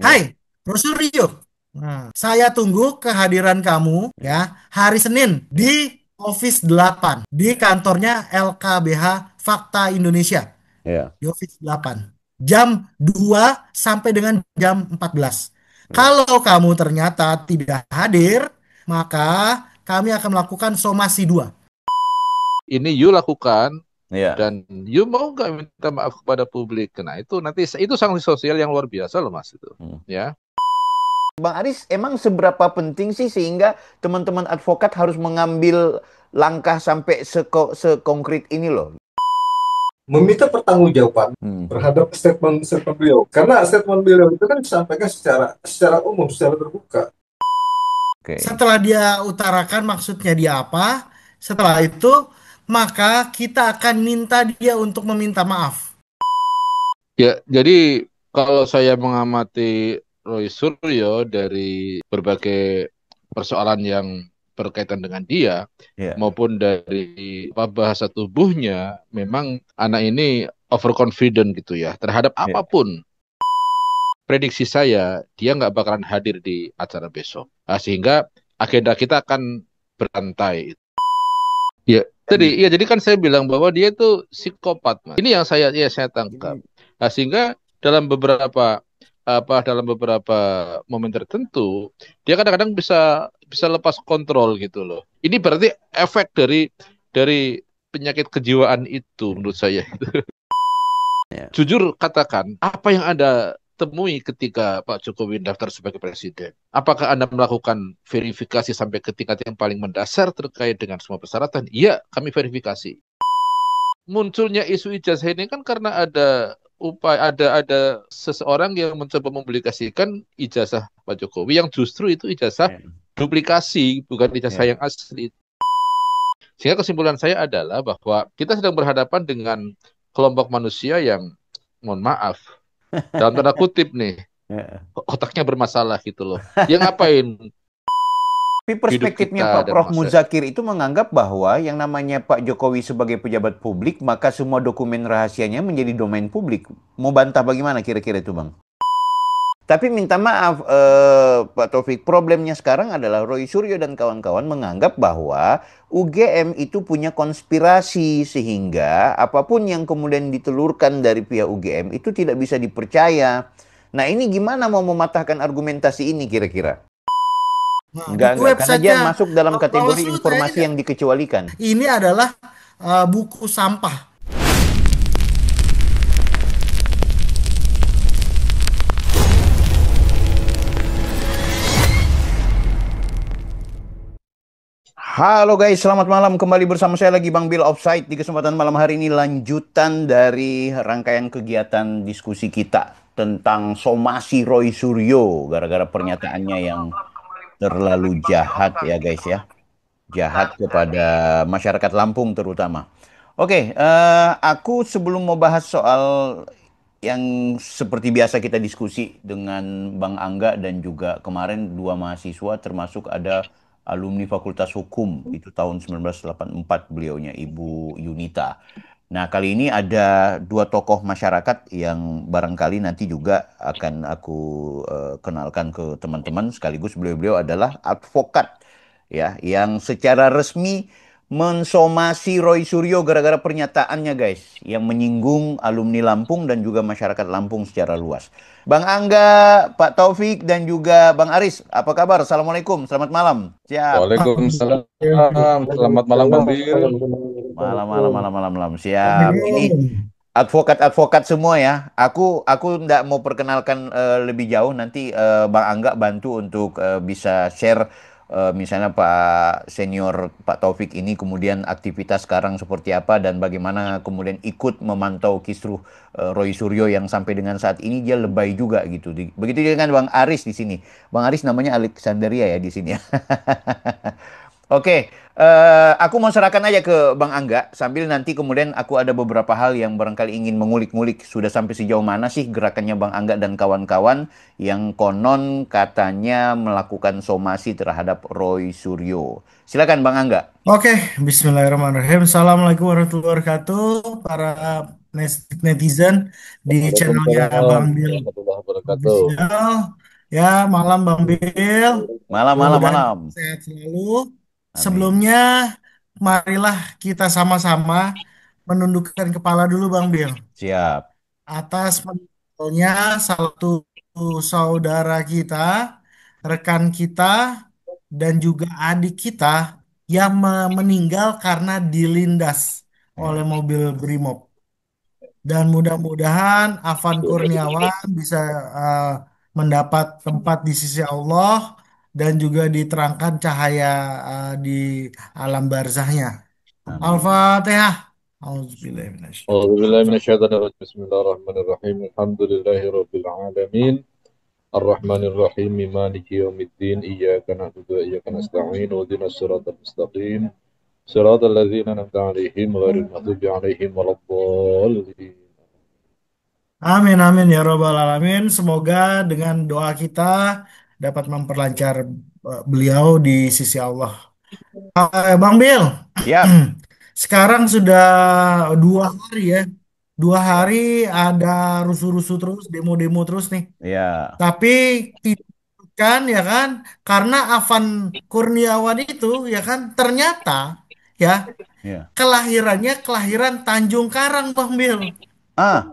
Hai, Ya, Rosurio. Saya tunggu kehadiran kamu ya ya, hari Senin di ya, Office 8 di kantornya LKBH Fakta Indonesia ya, di Office 8 jam 2 sampai dengan jam 14. ya. Kalau kamu ternyata tidak hadir, maka kami akan melakukan somasi 2. Ini you lakukan Ya. dan you mau nggak minta maaf kepada publik? Nah itu nanti itu sanksi sosial yang luar biasa loh Mas itu. Hmm. Ya, Bang Aris, emang seberapa penting sih sehingga teman-teman advokat harus mengambil langkah sampai sekonkret ini loh? Meminta pertanggungjawaban Hmm. terhadap statement beliau. Karena statement beliau itu kan disampaikan secara umum, secara terbuka. Oke. Setelah dia utarakan maksudnya dia apa, setelah itu maka kita akan minta dia untuk meminta maaf. ya. Jadi kalau saya mengamati Roy Suryo dari berbagai persoalan yang berkaitan dengan dia Ya. maupun dari apa, bahasa tubuhnya, memang anak ini overconfident gitu ya terhadap Ya. apapun. Prediksi saya dia nggak bakalan hadir di acara besok. Nah, sehingga agenda kita akan berantai. Ya, ya jadi kan saya bilang bahwa dia itu psikopat, Mas. Ini yang saya tangkap. Nah, sehingga dalam beberapa momen tertentu dia kadang-kadang bisa bisa lepas kontrol gitu loh. Ini berarti efek dari penyakit kejiwaan itu menurut saya. Ya. Jujur katakan, apa yang Anda temui ketika Pak Jokowi daftar sebagai presiden? Apakah Anda melakukan verifikasi sampai ke tingkat yang paling mendasar terkait dengan semua persyaratan? Iya, kami verifikasi. Munculnya isu ijazah ini kan karena ada seseorang yang mencoba mempublikasikan ijazah Pak Jokowi yang justru itu ijazah Ya. duplikasi, bukan ijazah Ya. yang asli. Sehingga kesimpulan saya adalah bahwa kita sedang berhadapan dengan kelompok manusia yang, mohon maaf, dalam tanda kutip nih, Ya. otaknya bermasalah gitu loh. Yang ngapain Tapi hidup perspektifnya kita Pak dan Prof. masa. Muzakir itu menganggap bahwa yang namanya Pak Jokowi sebagai pejabat publik, maka semua dokumen rahasianya menjadi domain publik. Mau bantah bagaimana kira-kira itu, Bang? Tapi minta maaf, Pak Taufik, problemnya sekarang adalah Roy Suryo dan kawan-kawan menganggap bahwa UGM itu punya konspirasi sehingga apapun yang kemudian ditelurkan dari pihak UGM itu tidak bisa dipercaya. Nah, ini gimana mau mematahkan argumentasi ini kira-kira? Nah, di Enggak, karena dia websitenya masuk dalam kategori Bawaslu informasi kayaknya yang dikecualikan. ini adalah buku sampah. Halo guys, selamat malam. Kembali bersama saya lagi Bang Bill Offside di kesempatan malam hari ini lanjutan dari rangkaian kegiatan diskusi kita tentang somasi Roy Suryo gara-gara pernyataannya yang terlalu jahat ya guys ya. Jahat kepada masyarakat Lampung terutama. Oke, aku sebelum mau bahas soal yang seperti biasa kita diskusi dengan Bang Angga dan juga kemarin dua mahasiswa termasuk ada alumni Fakultas Hukum itu tahun 1984 beliaunya Ibu Yunita. Nah, kali ini ada dua tokoh masyarakat yang barangkali nanti juga akan aku kenalkan ke teman-teman sekaligus beliau-beliau adalah advokat ya yang secara resmi mensomasi Roy Suryo gara-gara pernyataannya guys yang menyinggung alumni Lampung dan juga masyarakat Lampung secara luas. Bang Angga, Pak Taufik dan juga Bang Aris, apa kabar? Assalamualaikum, selamat malam. Siap. Waalaikumsalam. Selamat malam Bang Bill. Malam, malam, malam, malam, malam. Siap. Ini advokat-advokat semua ya. Aku ndak mau perkenalkan lebih jauh. Nanti Bang Angga bantu untuk bisa share misalnya Pak Senior Pak Taufik ini kemudian aktivitas sekarang seperti apa dan bagaimana kemudian ikut memantau kisruh Roy Suryo yang sampai dengan saat ini dia lebay juga gitu. Begitu juga dengan Bang Aris di sini. Bang Aris namanya Alexandria ya di sini ya. Oke, aku mau serahkan aja ke Bang Angga, sambil nanti kemudian aku ada beberapa hal yang barangkali ingin mengulik-ngulik sudah sampai sejauh mana sih gerakannya Bang Angga dan kawan-kawan yang konon katanya melakukan somasi terhadap Roy Suryo. Silakan Bang Angga. Oke, Bismillahirrahmanirrahim. Assalamualaikum warahmatullahi wabarakatuh. Para netizen di channelnya Waalaikumsalam Bang Bill warahmatullahi wabarakatuh. Official. Ya, malam Bang Bill. Malam, malam, Mudah-mudahan malam. kita sehat selalu. Amin. Sebelumnya, marilah kita sama-sama menundukkan kepala dulu Bang Bill. Siap. Atas meninggalnya satu saudara kita, rekan kita, dan juga adik kita yang meninggal karena dilindas oleh Ya. mobil Brimob. Dan mudah-mudahan Afan Kurniawan bisa eh, mendapat tempat di sisi Allah dan juga diterangkan cahaya di alam barzahnya. Amin. Al-Fatihah. Auzubillahi أعوذ بالله من الشيطان الرجيم بسم الله الرحمن الرحيم الحمد لله رب العالمين الرحمن الرحيم مالك يوم الدين إياك نعبد وإياك نستعين اهدنا الصراط المستقيم صراط الذين أنعمت عليهم غير المغضوب عليهم ولا الضالين. Amin amin ya robbal alamin. Semoga dengan doa kita dapat memperlancar beliau di sisi Allah. Bang Bill, Siap. sekarang sudah 2 hari ya. Dua Ya. hari ada rusuh-rusuh terus, demo-demo terus nih. Ya. Tapi tidak kan ya kan, karena Afan Kurniawan itu ya kan ternyata ya Ya. kelahirannya kelahiran Tanjung Karang Bang Bill. Ah,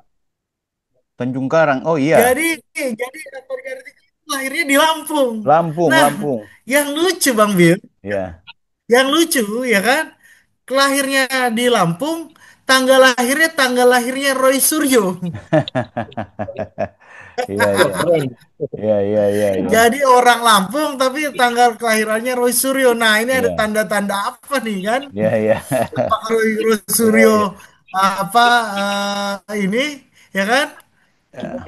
Tanjung Karang. Oh Jadi iya. jadi Afan Kartika itu lahirnya di Lampung. Lampung, Nah, Lampung. yang lucu Bang Bill, Ya. yang lucu ya kan, lahirnya di Lampung, tanggal lahirnya Roy Suryo. Iya, Wah, iya. keren. Iya, iya, iya, iya. Jadi orang Lampung tapi tanggal kelahirannya Roy Suryo. Nah, ini ada Iya. tanda-tanda apa nih kan? Iya, iya. Apakah Roy Iya, Suryo iya. apa ini ya kan Ya.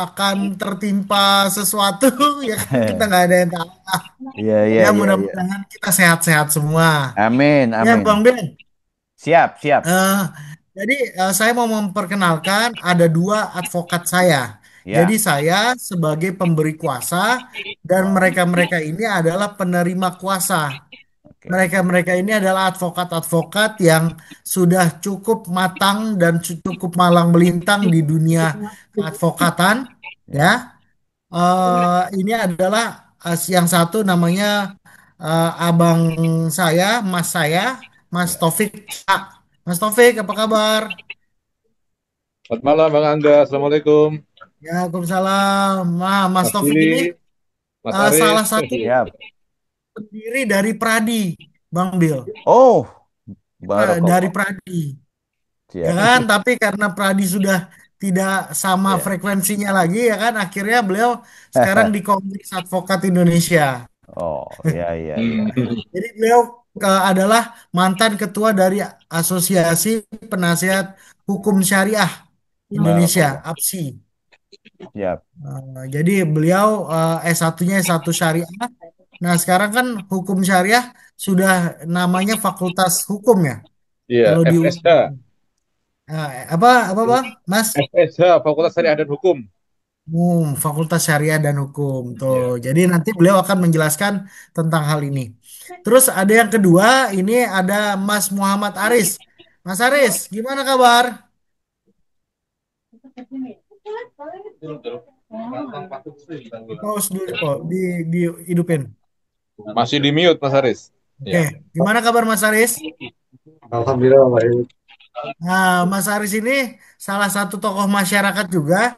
akan tertimpa sesuatu ya kan kita nggak ada yang tahu. Iya, iya, Ya iya, iya. mudah-mudahan kita sehat-sehat semua. Amin, Ya Bang amin. Ben, Siap, siap. eh, jadi saya mau memperkenalkan ada dua advokat saya. Jadi Ya. saya sebagai pemberi kuasa dan Oh, mereka-mereka ini adalah penerima kuasa. oke. Mereka-mereka ini adalah advokat-advokat yang sudah cukup matang dan cukup malang melintang di dunia keadvokatan. Ya, Ya. Ini adalah yang satu namanya abang saya, Mas Ya. Taufik. Mas Taufik, apa kabar? Selamat malam Bang Angga, Assalamualaikum. Ya, Waalaikumsalam. Nah, Mas Mas Taufik ini Willy, Mas Aris. salah satu Siap. pendiri dari Pradi, Bang Bill. Oh, Barakallah. Dari Pradi. Ya Siap. kan, tapi karena Pradi sudah tidak sama Ya. frekuensinya lagi ya kan, akhirnya beliau sekarang di Kongres Advokat Indonesia. Oh, iya, iya, iya. Jadi beliau adalah mantan ketua dari Asosiasi Penasihat Hukum Syariah Indonesia, Barakallah. APSI. Siap. Jadi beliau S1-nya S1 Syariah. Nah, sekarang kan hukum syariah sudah namanya Fakultas Hukum ya. Iya, Kalau di FSH. apa Bang? Mas? FSH, Fakultas Syariah dan Hukum. Fakultas Syariah dan Hukum tuh. Ya. Jadi nanti beliau akan menjelaskan tentang hal ini. Terus ada yang kedua, ini ada Mas Muhammad Aris. Mas Aris, gimana kabar? Di pause dulu, kok, di hidupin. Masih di mute Mas Aris. Oke, Ya. gimana kabar Mas Aris? Alhamdulillah baik. Nah, Mas Aris ini salah satu tokoh masyarakat juga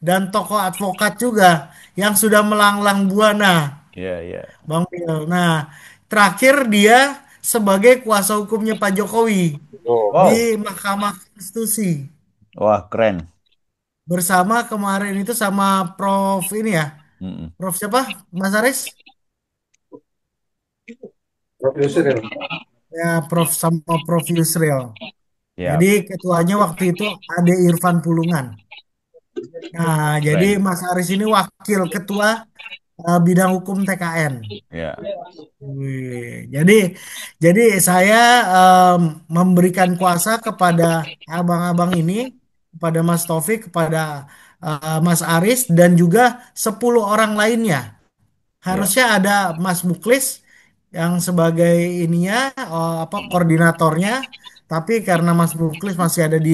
dan tokoh advokat juga yang sudah melanglang buana, Iya, iya. Bang Pil. Nah, terakhir dia sebagai kuasa hukumnya Pak Jokowi Oh, di Wow. Mahkamah Konstitusi Wah, keren. bersama kemarin itu sama Prof ini ya, Mm-mm. Prof siapa? Mas Aris? Prof Yusril ya. Ya, Prof sama Prof Yusril. Jadi Siap. ketuanya waktu itu Ade Irfan Pulungan. Nah, jadi Keren. Mas Aris ini wakil ketua bidang hukum TKN. Ya. Wih, jadi saya memberikan kuasa kepada abang-abang ini, kepada Mas Taufik, kepada Mas Aris, dan juga 10 orang lainnya. Ya. Harusnya ada Mas Muklis yang sebagai ininya, apa koordinatornya, Tapi karena Mas Muklis masih ada di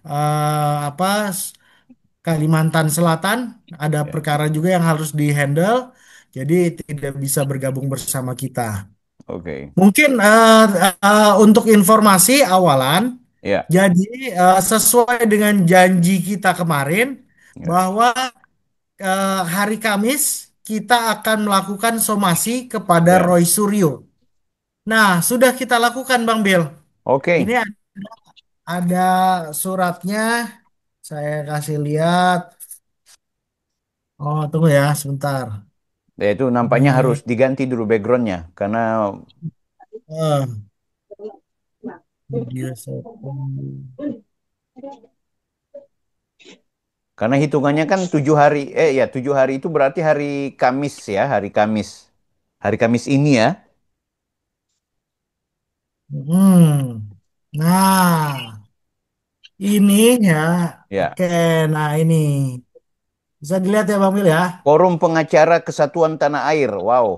apa Kalimantan Selatan, ada Ya. perkara juga yang harus dihandle, jadi tidak bisa bergabung bersama kita. Oke. Mungkin untuk informasi awalan, Ya. jadi sesuai dengan janji kita kemarin Ya. bahwa hari Kamis kita akan melakukan somasi kepada Ya. Roy Suryo. Nah, sudah kita lakukan Bang Bill. Ini Oke. ada suratnya, saya kasih lihat. Oh, tunggu ya, sebentar. Ya, itu nampaknya harus Ini, diganti dulu backgroundnya karena eh, video setting. hitungannya kan 7 hari. Ya 7 hari itu berarti hari Kamis ya, hari Kamis. Hari Kamis ini ya. Nah, ini ya, Ya. oke. Nah, ini bisa dilihat ya, Bang Wil ya. Forum Pengacara Kesatuan Tanah Air. Wow.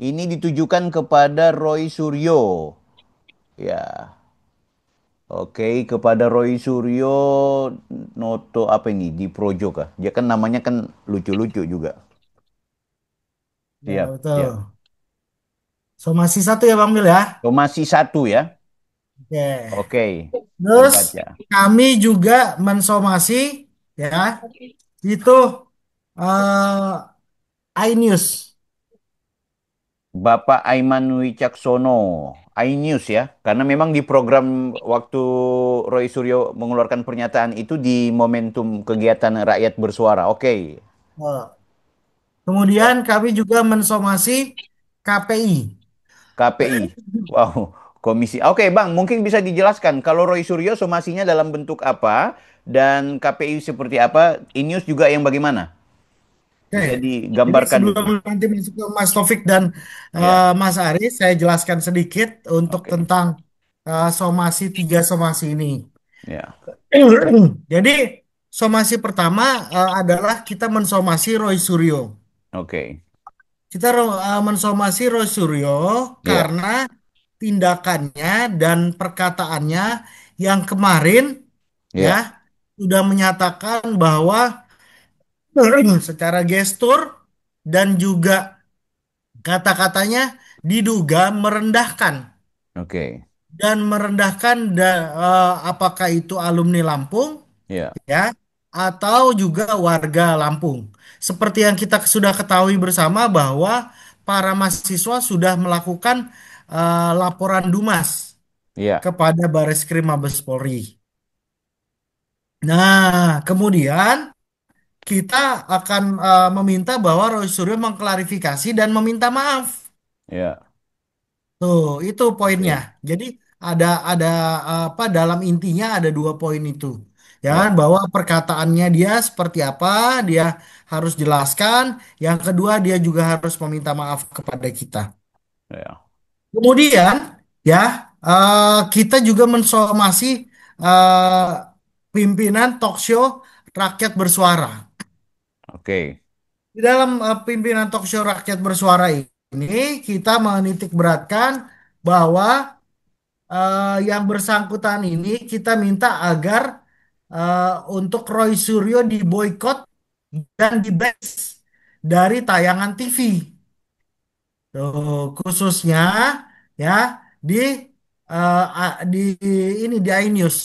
Ini ditujukan kepada Roy Suryo. Ya. Oke, kepada Roy Suryo Noto apa ini di Projo kah? Dia kan namanya kan lucu-lucu juga. Ya, Siap, siap. betul. Somasi satu ya, Bang Wil ya. Somasi satu ya. Oke. Oke, Terus terbaca. kami juga mensomasi ya itu iNews. Bapak Aiman Wicaksono, iNews ya. Karena memang di program waktu Roy Suryo mengeluarkan pernyataan itu di momentum kegiatan rakyat bersuara. Oke, Oh. Kemudian kami juga mensomasi KPI. KPI. Wow, komisi. Oke, Bang, mungkin bisa dijelaskan kalau Roy Suryo somasinya dalam bentuk apa dan KPI seperti apa? iNews juga yang bagaimana? Oke. Bisa Jadi digambarkan sebelum itu. nanti masuk ke Mas Taufik dan Ya, Mas Aris, saya jelaskan sedikit untuk oke. tentang somasi tiga somasi ini. Ya, Jadi somasi pertama adalah kita mensomasi Roy Suryo. oke. Kita mensomasi Roy Suryo Ya, karena tindakannya dan perkataannya yang kemarin ya ya, sudah menyatakan bahwa secara gestur dan juga kata-katanya diduga merendahkan oke. apakah itu alumni Lampung Ya, ya atau juga warga Lampung. Seperti yang kita sudah ketahui bersama bahwa para mahasiswa sudah melakukan laporan Dumas ya, kepada Bareskrim Mabes Polri. Nah, kemudian kita akan meminta bahwa Roy Suryo mengklarifikasi dan meminta maaf. ya. Tuh, itu poinnya. Oke. Jadi ada apa dalam intinya ada dua poin itu. Ya, kan? Ya, Bahwa perkataannya dia seperti apa, dia harus jelaskan. Yang kedua, dia juga harus meminta maaf kepada kita. ya. Kemudian, ya, kita juga mensomasi eh, pimpinan talk show Rakyat Bersuara. Oke. Di dalam pimpinan talk show Rakyat Bersuara ini, kita menitik beratkan bahwa yang bersangkutan ini kita minta agar untuk Roy Suryo diboykot dan di-ban dari tayangan TV. Tuh, khususnya ya di di ini di iNews.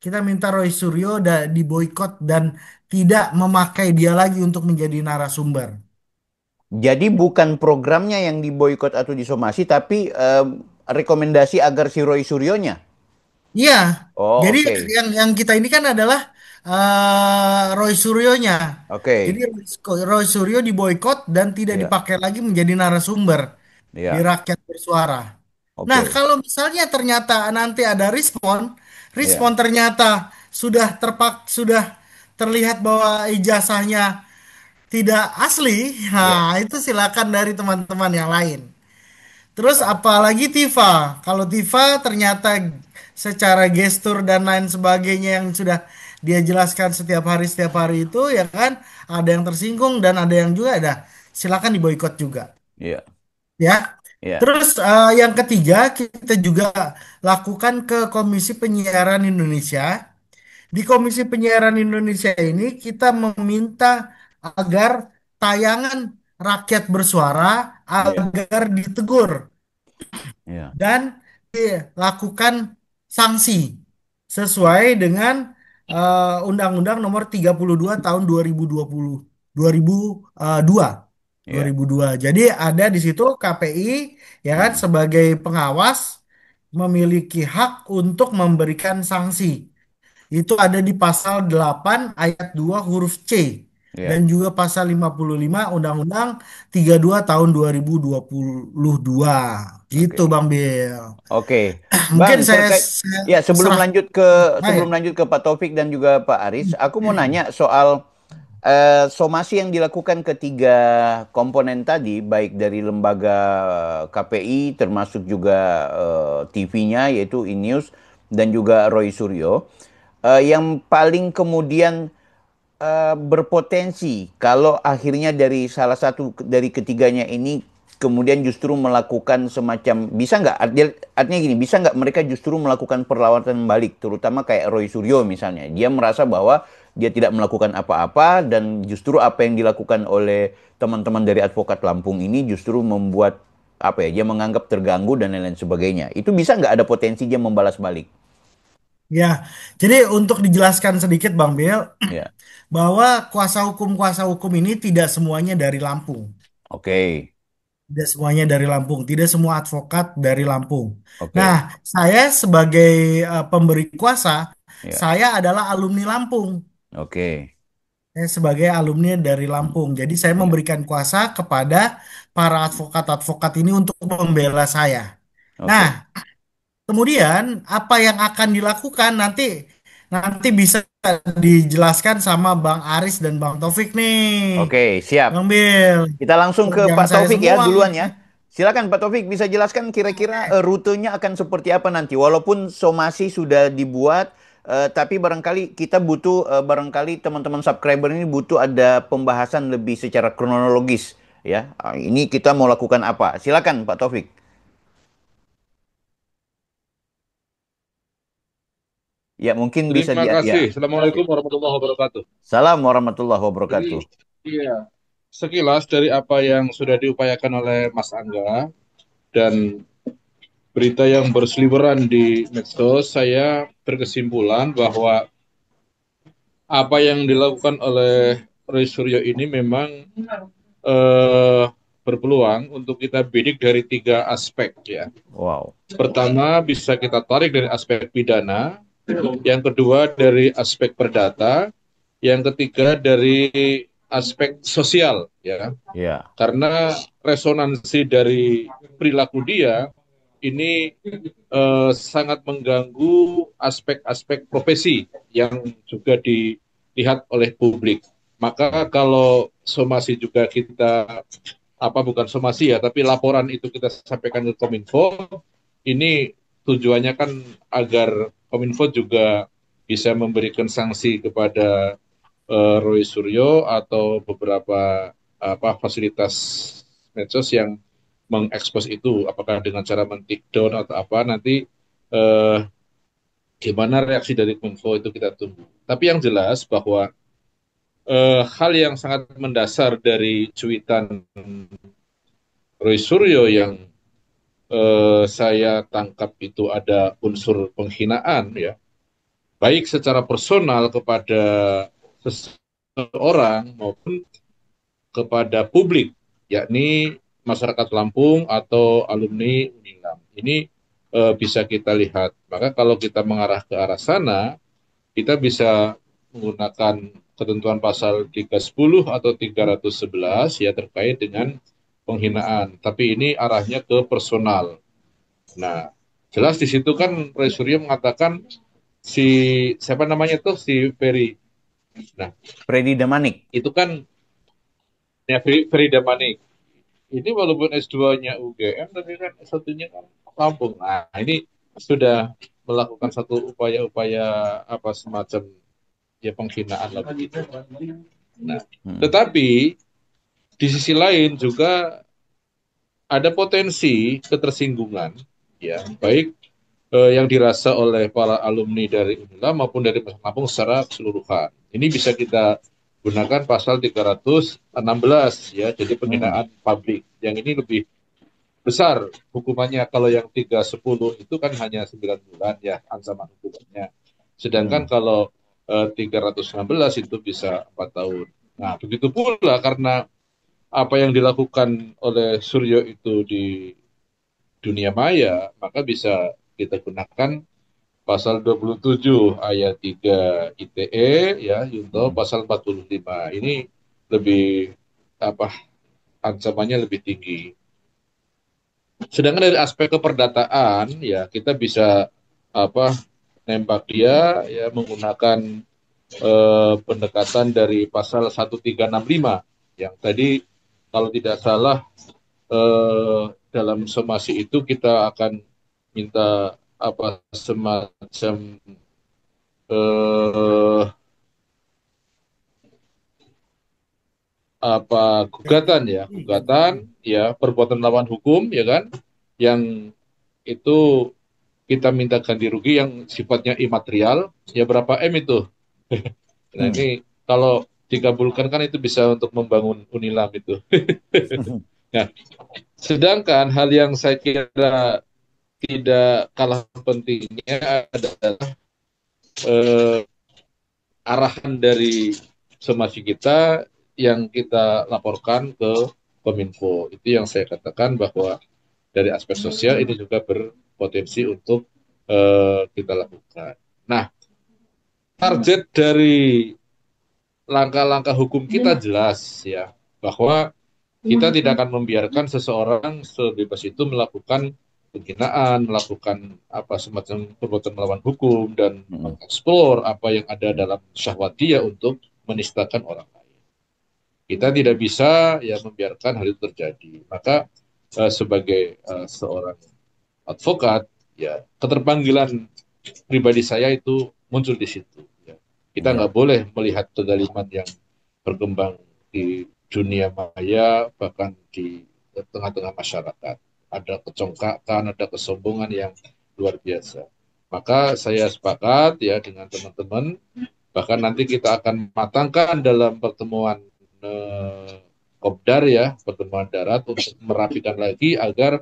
Kita minta Roy Suryo diboykot dan tidak memakai dia lagi untuk menjadi narasumber. Jadi bukan programnya yang diboikot atau disomasi, tapi rekomendasi agar si Roy Suryonya. Iya, Oh, jadi oke. yang kita ini kan adalah Roy Suryonya. Jadi Oke. Roy Suryo diboykot dan tidak Ya, dipakai lagi menjadi narasumber di ya. Rakyat Bersuara. Nah, Oke. kalau misalnya ternyata nanti ada respon Ya, ternyata sudah terlihat bahwa ijazahnya tidak asli, ya, nah itu silakan dari teman-teman yang lain. Terus apalagi Tifa. Kalau Tifa ternyata secara gestur dan lain sebagainya yang sudah dia jelaskan setiap hari itu ya kan ada yang tersinggung dan ada yang juga ada silakan diboikot juga ya. ya. Ya, Terus yang ketiga kita juga lakukan ke Komisi Penyiaran Indonesia. Di Komisi Penyiaran Indonesia ini kita meminta agar tayangan rakyat bersuara ya, agar ditegur ya, dan dilakukan sanksi sesuai dengan Undang-Undang Nomor 32 Tahun 2020 2002 ya. 2002. Jadi ada di situ KPI ya kan Hmm, sebagai pengawas memiliki hak untuk memberikan sanksi. Itu ada di pasal 8 ayat 2 huruf C dan ya. juga pasal 55 Undang-Undang 32 tahun 2022. Gitu Oke. Bang Bill. Oke, Bang, Mungkin saya ya sebelum serah. lanjut ke Ya. Pak Taufik dan juga Pak Aris, aku mau nanya soal somasi yang dilakukan ketiga komponen tadi, baik dari lembaga KPI, termasuk juga TV-nya yaitu INews dan juga Roy Suryo, yang paling kemudian berpotensi kalau akhirnya dari salah satu dari ketiganya ini kemudian justru melakukan semacam bisa nggak artinya gini bisa nggak mereka justru melakukan perlawanan balik terutama kayak Roy Suryo misalnya dia merasa bahwa dia tidak melakukan apa-apa dan justru apa yang dilakukan oleh teman-teman dari advokat Lampung ini justru membuat apa ya dia menganggap terganggu dan lain-lain sebagainya itu bisa nggak ada potensi dia membalas balik Ya. Jadi untuk dijelaskan sedikit Bang Bill ya bahwa kuasa hukum ini tidak semuanya dari Lampung. oke Tidak semuanya dari Lampung, tidak semua advokat dari Lampung. Nah, oke saya sebagai pemberi kuasa, ya saya adalah alumni Lampung. oke Saya sebagai alumni dari Hmm, Lampung. Jadi saya ya memberikan kuasa kepada para advokat-advokat ini untuk membela saya. Nah, oke kemudian apa yang akan dilakukan nanti nanti bisa dijelaskan sama Bang Aris dan Bang Taufik nih. Oke, Bang siap. Bill, Kita langsung ke jangan Pak saya Taufik ya semua. duluan ya. Silakan Pak Taufik bisa jelaskan kira-kira rutenya akan seperti apa nanti. Walaupun somasi sudah dibuat, tapi barangkali kita butuh barangkali teman-teman subscriber ini butuh ada pembahasan lebih secara kronologis ya. Ini kita mau lakukan apa? Silakan Pak Taufik. Ya mungkin bisa Terima dia kasih. ya. Assalamualaikum warahmatullahi wabarakatuh. Salam warahmatullahi Jadi, wabarakatuh. iya, sekilas dari apa yang sudah diupayakan oleh Mas Angga dan berita yang berseliweran di medsos, saya berkesimpulan bahwa apa yang dilakukan oleh Roy Suryo ini memang eh, berpeluang untuk kita bidik dari tiga aspek ya. Wow. Pertama bisa kita tarik dari aspek pidana, yang kedua dari aspek perdata, yang ketiga dari aspek sosial ya. Ya. Karena resonansi dari perilaku dia ini sangat mengganggu aspek-aspek profesi yang juga dilihat oleh publik. Maka kalau somasi juga kita bukan somasi ya, tapi laporan itu kita sampaikan ke Kominfo, ini tujuannya kan agar Kominfo juga bisa memberikan sanksi kepada Roy Suryo atau beberapa fasilitas medsos yang mengekspos itu, apakah dengan cara men-take down atau apa, nanti eh, gimana reaksi dari Kominfo itu kita tunggu. Tapi yang jelas bahwa hal yang sangat mendasar dari cuitan Roy Suryo yang saya tangkap itu ada unsur penghinaan ya, baik secara personal kepada seseorang maupun kepada publik, yakni masyarakat Lampung atau alumni Uninam. Ini bisa kita lihat. Maka kalau kita mengarah ke arah sana, kita bisa menggunakan ketentuan pasal 310 atau 311 ya terkait dengan penghinaan. Tapi ini arahnya ke personal. Nah, jelas di situ kan Roy Suryo mengatakan si siapa namanya tuh si Ferry. Nah, Freddy Damanik. itu kan ya Ferry Damanik. Ini walaupun S2-nya UGM tapi kan S1-nya kan Lampung. Nah, ini sudah melakukan satu upaya-upaya semacam ya penghinaan lah begitu. Nah, Hmm. tetapi di sisi lain juga ada potensi ketersinggungan, ya, baik yang dirasa oleh para alumni dari UNILA maupun dari Lampung secara keseluruhan. Ini bisa kita gunakan pasal 316 ya, jadi Hmm. penghinaan publik. Yang ini lebih besar hukumannya. Kalau yang 310 itu kan hanya 9 bulan ya ancaman hukumannya. Sedangkan Hmm. kalau 316 itu bisa 4 tahun. Nah, begitu pula karena apa yang dilakukan oleh Suryo itu di dunia maya, maka bisa kita gunakan pasal 27 ayat 3 ITE ya, Yunto Hmm. pasal 45. Ini lebih apa ancamannya lebih tinggi. Sedangkan dari aspek keperdataan ya kita bisa apa nembak dia ya menggunakan pendekatan dari pasal 1365 yang tadi kalau tidak salah dalam somasi itu kita akan minta apa semacam eh, apa gugatan ya gugatan ya perbuatan melawan hukum ya kan yang itu kita minta ganti rugi yang sifatnya imaterial ya berapa M itu. Nah Hmm. ini kalau dikabulkan kan itu bisa untuk membangun Unilam itu. Nah, sedangkan hal yang saya kira tidak kalah pentingnya adalah eh, arahan dari somasi kita yang kita laporkan ke Kominfo. Itu yang saya katakan bahwa dari aspek sosial ini juga berpotensi untuk kita lakukan. Nah, target dari langkah-langkah hukum kita jelas ya bahwa kita tidak akan membiarkan seseorang sebebas itu melakukan penghinaan, melakukan apa semacam perbuatan melawan hukum dan Hmm. mengeksplor apa yang ada dalam syahwat dia untuk menistakan orang lain. Kita tidak bisa ya membiarkan hal itu terjadi. Maka sebagai seorang advokat, ya keterpanggilan pribadi saya itu muncul di situ. Ya. Kita Ya. nggak boleh melihat kezaliman yang berkembang di dunia maya, bahkan di tengah-tengah masyarakat. Ada kecongkakan, ada kesombongan yang luar biasa. Maka saya sepakat ya dengan teman-teman, bahkan nanti kita akan matangkan dalam pertemuan Kopdar ya, pertemuan darat untuk merapikan lagi agar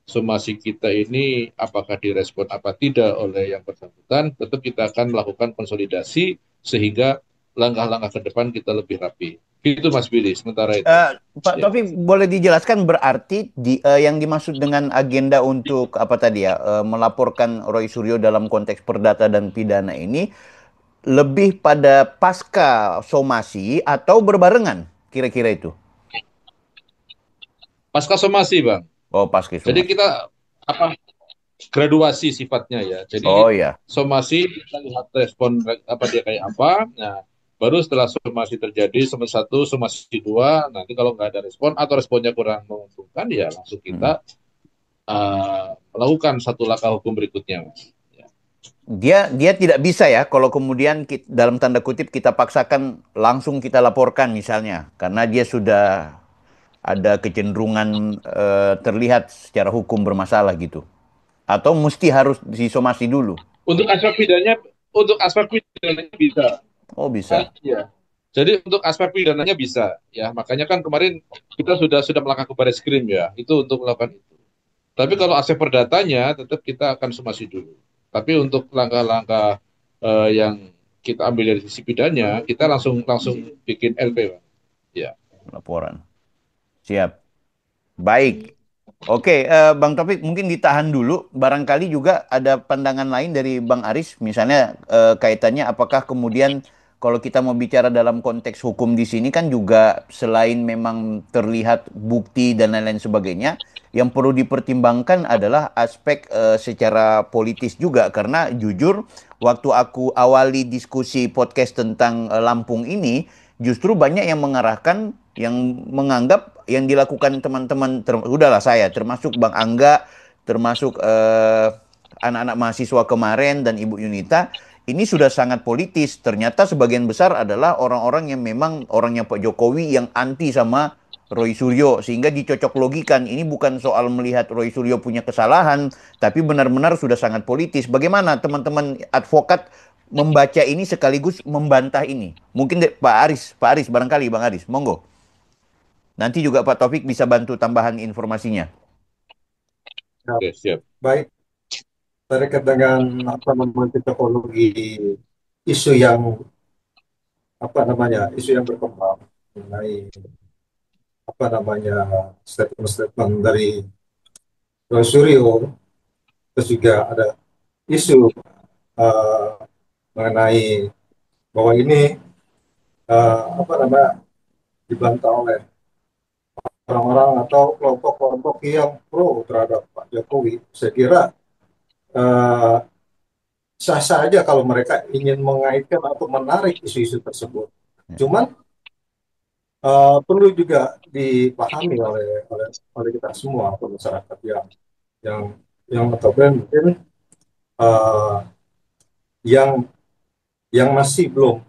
somasi kita ini apakah direspon apa tidak oleh yang bersangkutan, tetap kita akan melakukan konsolidasi sehingga langkah-langkah ke depan kita lebih rapi. Itu Mas Billy, sementara itu. Eh, Pak Ya. Taufik, boleh dijelaskan berarti yang dimaksud dengan agenda untuk apa tadi ya, melaporkan Roy Suryo dalam konteks perdata dan pidana ini lebih pada pasca somasi atau berbarengan kira-kira itu? Pasca somasi, Bang. Oh, pasca Jadi somasi. kita apa graduasi sifatnya ya. Oh Jadi ya. somasi kita lihat respon apa dia kayak apa. Nah, baru setelah somasi terjadi somasi satu, somasi dua, nanti kalau nggak ada respon atau responnya kurang menguntungkan ya langsung Hmm. kita melakukan satu langkah hukum berikutnya, Mas. Ya. Dia tidak bisa ya kalau kemudian dalam tanda kutip kita paksakan langsung kita laporkan misalnya karena dia sudah ada kecenderungan terlihat secara hukum bermasalah gitu. Atau mesti harus disomasi dulu. Untuk aspek pidananya, untuk aspek pidananya bisa. Oh bisa. Ya. Jadi untuk aspek pidananya bisa, ya. Makanya kan kemarin kita sudah melakukan ke baris krim ya, itu untuk melakukan itu. Tapi kalau aspek perdatanya tetap kita akan somasi dulu. Tapi untuk langkah-langkah yang kita ambil dari sisi pidannya, kita langsung langsung bikin LP, Bang. Ya. Laporan. Siap. Baik. Oke, Bang Topik mungkin ditahan dulu. Barangkali juga ada pandangan lain dari Bang Aris, misalnya kaitannya apakah kemudian kalau kita mau bicara dalam konteks hukum di sini kan juga selain memang terlihat bukti dan lain-lain sebagainya, yang perlu dipertimbangkan adalah aspek secara politis juga karena jujur waktu aku awali diskusi podcast tentang Lampung ini, justru banyak yang mengarahkan yang menganggap yang dilakukan teman-teman udahlah saya termasuk Bang Angga termasuk anak-anak mahasiswa kemarin dan Ibu Yunita ini sudah sangat politis. Ternyata sebagian besar adalah orang-orang yang memang orangnya Pak Jokowi yang anti sama Roy Suryo, sehingga dicocok logikan ini bukan soal melihat Roy Suryo punya kesalahan, tapi benar-benar sudah sangat politis. Bagaimana teman-teman advokat membaca ini sekaligus membantah ini? Mungkin Pak Aris barangkali Bang Aris, monggo. Nanti juga Pak Taufik bisa bantu tambahan informasinya. Ya, Oke, siap. baik, terkait dengan apa namanya topologi isu yang apa namanya isu yang berkembang mengenai apa namanya statement-statement dari Roy Suryo, terus juga ada isu eh, mengenai bahwa ini apa namanya dibantah oleh orang-orang atau kelompok-kelompok yang pro terhadap Pak Jokowi. Saya kira eh, sah saja kalau mereka ingin mengaitkan atau menarik isu-isu tersebut. Ya. Cuman perlu juga dipahami oleh kita semua atau masyarakat yang yang notabene mungkin eh, yang masih belum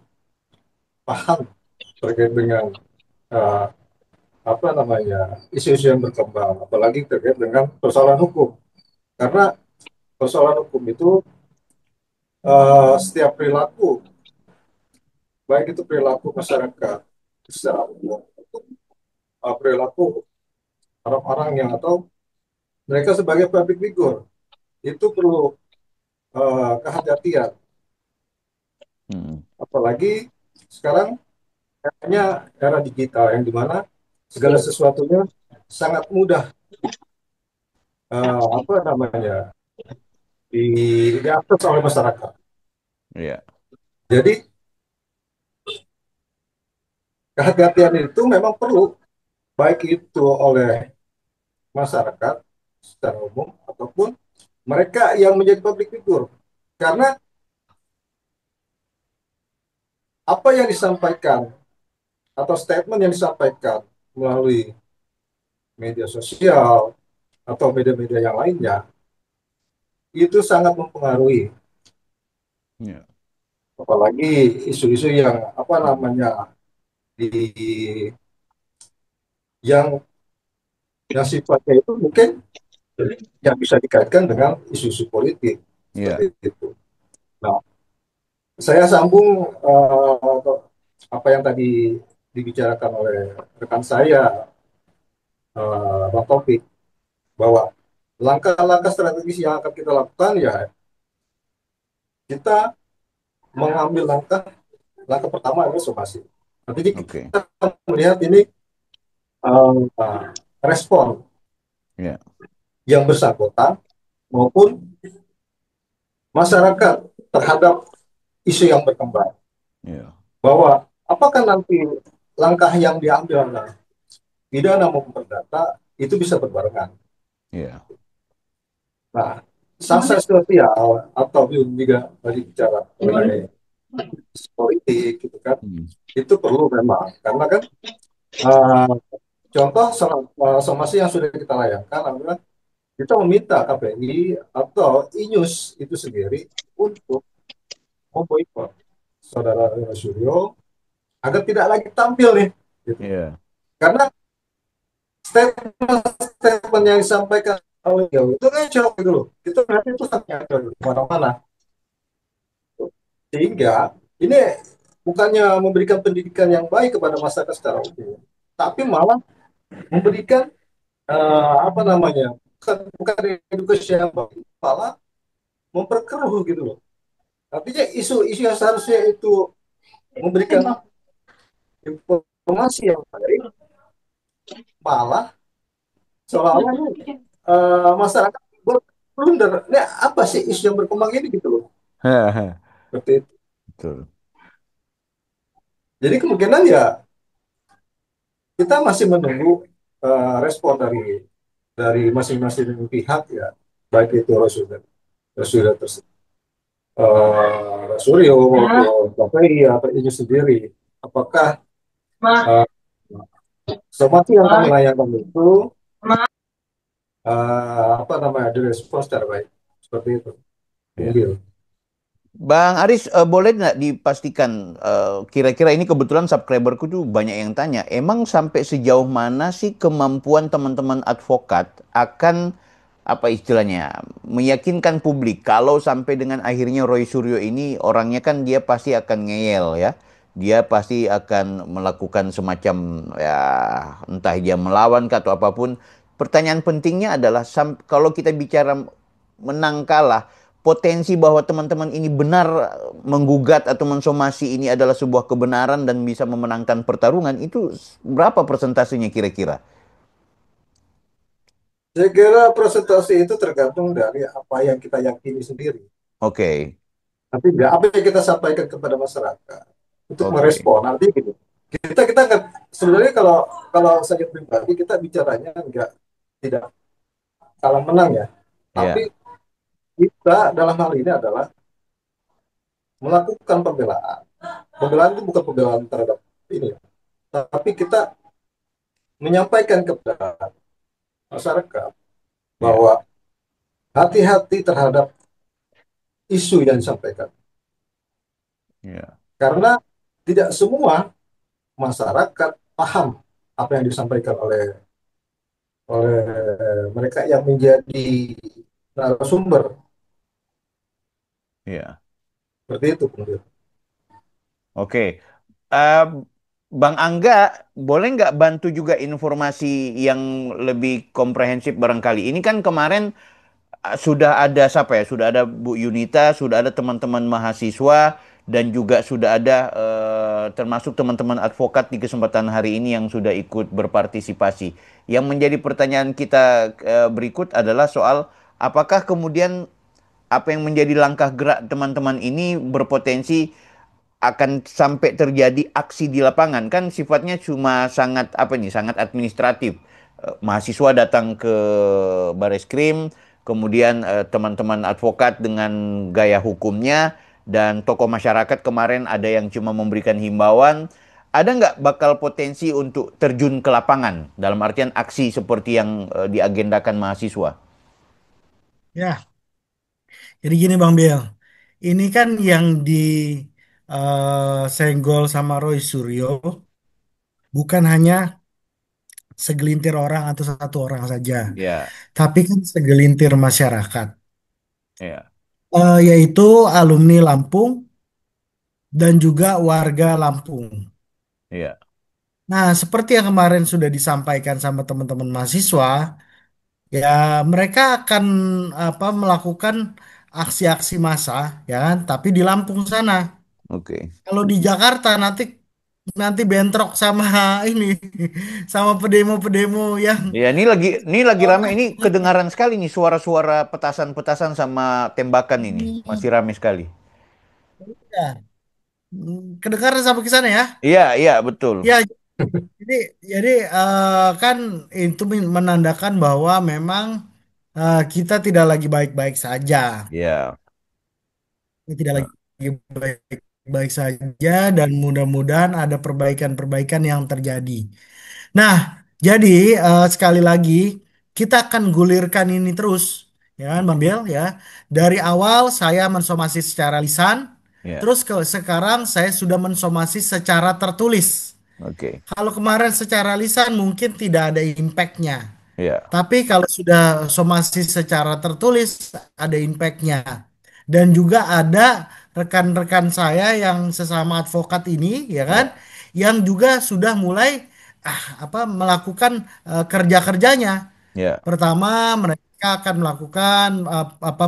paham terkait dengan eh, apa namanya isu-isu yang berkembang, apalagi terkait dengan persoalan hukum. Karena persoalan hukum itu setiap perilaku, baik itu perilaku masyarakat secara umum, perilaku orang-orang yang atau mereka sebagai public figure itu perlu kehati-hatian. Hmm. Apalagi sekarang hanya era digital yang dimana segala sesuatunya sangat mudah apa namanya diakses oleh masyarakat. Ya. Jadi kehati-hatian itu memang perlu baik itu oleh masyarakat secara umum ataupun mereka yang menjadi public figure. Karena apa yang disampaikan atau statement yang disampaikan melalui media sosial atau media-media yang lainnya itu sangat mempengaruhi, Ya. apalagi isu-isu yang apa namanya di yang sifatnya itu mungkin yang bisa dikaitkan dengan isu-isu politik Ya. seperti itu. Nah, saya sambung apa yang tadi dibicarakan oleh rekan saya, Bang Taufik, bahwa langkah-langkah strategis yang akan kita lakukan ya kita mengambil langkah pertama adalah somasi. Nanti Oke. kita melihat ini respon Ya. yang bersangkutan maupun masyarakat terhadap isu yang berkembang. Ya. Bahwa apakah nanti langkah yang diambil oleh pidana maupun perdata itu bisa berbarengan. Ya. Nah, sanksi sosial atau juga tadi bicara mengenai politik gitu kan, Hmm. itu perlu memang karena kan contoh somasi yang sudah kita layangkan adalah kita meminta KPI atau Inus itu sendiri untuk memboikot saudara Suryo agar tidak lagi tampil nih, gitu. Ya. Karena statement yang disampaikan oleh beliau itu kan jauh gitu loh. Itu berarti itu sangat kemana-mana. Sehingga ini bukannya memberikan pendidikan yang baik kepada masyarakat secara umum, tapi malah memberikan apa namanya bukan edukasi yang baik, malah memperkeruh gitu loh. Artinya isu-isu yang seharusnya itu memberikan informasi yang baik, malah seolah-olah masyarakat blunder. Ini apa sih isu yang berkembang ini gitu loh. Seperti itu. Betul. Jadi kemungkinan ya kita masih menunggu respon dari masing-masing pihak ya, baik itu Rasulullah Suryo maupun KPI atau ini sendiri. Apakah uh, somasi yang kami layangkan itu apa namanya direspon secara baik seperti itu. Ya. Mungkin. Bang Aris, boleh nggak dipastikan, kira-kira ini kebetulan subscriberku tuh banyak yang tanya, emang sampai sejauh mana sih kemampuan teman-teman advokat akan apa istilahnya meyakinkan publik kalau sampai dengan akhirnya Roy Suryo ini orangnya kan dia pasti akan ngeyel ya, dia pasti akan melakukan semacam ya entah dia melawan kah atau apapun. Pertanyaan pentingnya adalah kalau kita bicara menang kalah potensi bahwa teman-teman ini benar menggugat atau mensomasi ini adalah sebuah kebenaran dan bisa memenangkan pertarungan itu berapa persentasenya kira-kira? Saya kira presentasi itu tergantung dari apa yang kita yakini sendiri. Oke, Tapi nggak apa yang kita sampaikan kepada masyarakat untuk oke, merespon. Nanti gitu. Kita sebenarnya kalau kalau saya pribadi kita bicaranya nggak tidak kalah menang ya. Tapi ya, kita dalam hal ini adalah melakukan pembelaan. Pembelaan itu bukan pembelaan terhadap ini, ya. Tapi kita menyampaikan kepada masyarakat ya, bahwa hati-hati terhadap isu yang disampaikan. ya, Karena tidak semua masyarakat paham apa yang disampaikan oleh oleh mereka yang menjadi narasumber ya. seperti itu kemudian. Oke. Eh, Bang Angga, boleh nggak bantu juga informasi yang lebih komprehensif barangkali? Ini kan kemarin sudah ada siapa ya? Sudah ada Bu Yunita, sudah ada teman-teman mahasiswa, dan juga sudah ada termasuk teman-teman advokat di kesempatan hari ini yang sudah ikut berpartisipasi. Yang menjadi pertanyaan kita berikut adalah soal apakah kemudian apa yang menjadi langkah gerak teman-teman ini berpotensi akan sampai terjadi aksi di lapangan kan sifatnya cuma sangat apa nih sangat administratif. Mahasiswa datang ke Bareskrim, kemudian teman-teman advokat dengan gaya hukumnya dan tokoh masyarakat kemarin ada yang cuma memberikan himbauan. Ada nggak bakal potensi untuk terjun ke lapangan dalam artian aksi seperti yang diagendakan mahasiswa? Ya, jadi gini Bang Biel, ini kan yang di senggol sama Roy Suryo bukan hanya segelintir orang atau satu orang saja, Ya, tapi kan segelintir masyarakat, ya, yaitu alumni Lampung dan juga warga Lampung. ya, Nah, seperti yang kemarin sudah disampaikan sama teman-teman mahasiswa, ya mereka akan melakukan aksi-aksi massa, ya kan? Tapi di Lampung sana. oke. Kalau di Jakarta nanti nanti bentrok sama ini, sama pedemo-pedemo yang Ya, ini lagi rame. Ini kedengaran sekali nih suara-suara petasan-petasan sama tembakan ini. Masih rame sekali. ya, kedengaran sampai ke sana ya. Iya, iya, betul. Ya, jadi jadi kan itu menandakan bahwa memang kita tidak lagi baik-baik saja. Iya. Kita tidak lagi baik-baik saja dan mudah-mudahan ada perbaikan-perbaikan yang terjadi. Nah, jadi sekali lagi kita akan gulirkan ini terus, ya kan, Bang Biel ya. Dari awal saya mensomasi secara lisan, Iya. terus ke sekarang saya sudah mensomasi secara tertulis. Oke. Kalau kemarin secara lisan mungkin tidak ada impactnya. Iya. Tapi kalau sudah somasi secara tertulis ada impactnya. Dan juga ada rekan-rekan saya yang sesama advokat ini ya kan Iya. yang juga sudah mulai melakukan kerja-kerjanya. Iya. Pertama, mereka akan melakukan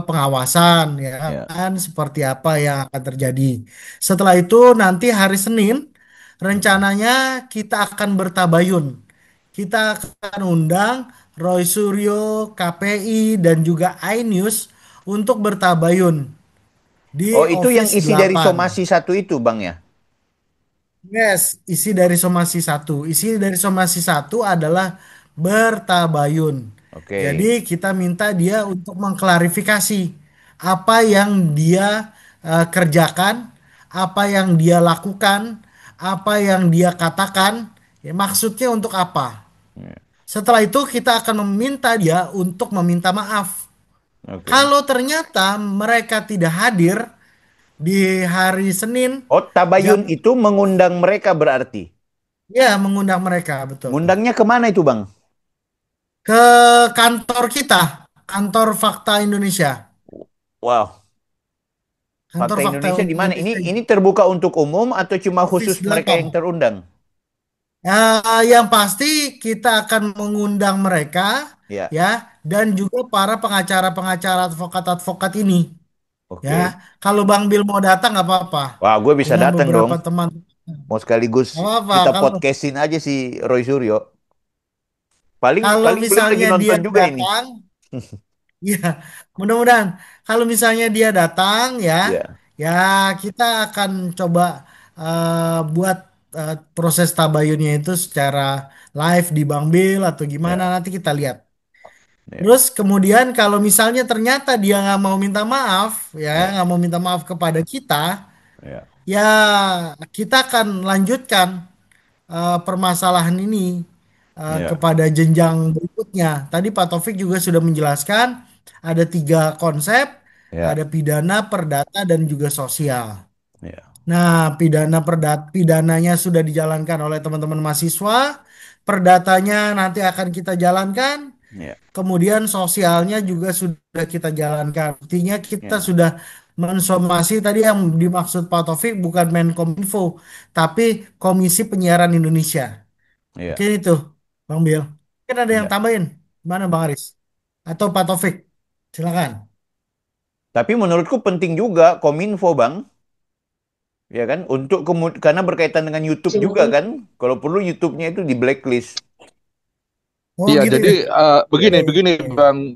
pengawasan ya Iya. kan seperti apa yang akan terjadi. Setelah itu nanti hari Senin Mm. rencananya kita akan bertabayun. Kita akan undang Roy Suryo, KPI dan juga iNews untuk bertabayun di Oh, itu yang Office isi dari 8. somasi satu itu, Bang ya? Yes, isi dari somasi satu. Isi dari somasi satu adalah bertabayun. Jadi Oke. kita minta dia untuk mengklarifikasi apa yang dia kerjakan, apa yang dia lakukan, apa yang dia katakan, ya, maksudnya untuk apa. Iya. Setelah itu kita akan meminta dia untuk meminta maaf. Oke. Kalau ternyata mereka tidak hadir, di hari Senin Oh, jam tabayun itu mengundang mereka berarti. ya mengundang mereka betul Ngundangnya kemana itu, Bang? ke kantor kita, kantor Fakta Indonesia, Wow, kantor Fakta Fakta Indonesia di mana? Indonesia, Ini terbuka untuk umum atau cuma khusus Office mereka yang 8. terundang? Yang pasti kita akan mengundang mereka Ya, ya dan juga para pengacara-pengacara advokat-advokat ini ya. oke. Kalau Bang Bill mau datang nggak apa-apa Wah, gue bisa dengan datang dong. beberapa teman. Mau sekaligus Nggak apa-apa kita kalau podcastin aja si Roy Suryo. Paling kalau paling belum lagi misalnya dia nonton juga ini. datang, ya mudah-mudahan kalau misalnya dia datang ya, Ya, ya kita akan coba buat proses tabayunnya itu secara live di Bang Bill atau gimana ya, nanti kita lihat. ya, Terus kemudian kalau misalnya ternyata dia nggak mau minta maaf, ya ya, nggak mau minta maaf kepada kita, ya, ya kita akan lanjutkan permasalahan ini ya, kepada jenjang berikutnya. Tadi Pak Taufik juga sudah menjelaskan ada tiga konsep, ya, ada pidana, perdata, dan juga sosial. ya, Nah, pidananya sudah dijalankan oleh teman-teman mahasiswa, perdatanya nanti akan kita jalankan. ya, Kemudian sosialnya juga sudah kita jalankan. Artinya kita ya, sudah mensomasi tadi yang dimaksud Pak Taufik bukan Menkominfo, tapi Komisi Penyiaran Indonesia. ya, Mungkin itu, Bang Bill. Mungkin ada yang ya. tambahin. Mana Bang Aris? Atau Pak Taufik? Silakan. Tapi menurutku penting juga Kominfo, Bang. Ya kan? Karena berkaitan dengan YouTube juga kan. Kalau perlu YouTube-nya itu di blacklist. Oh Iya, gitu jadi ya. Ya, begini begini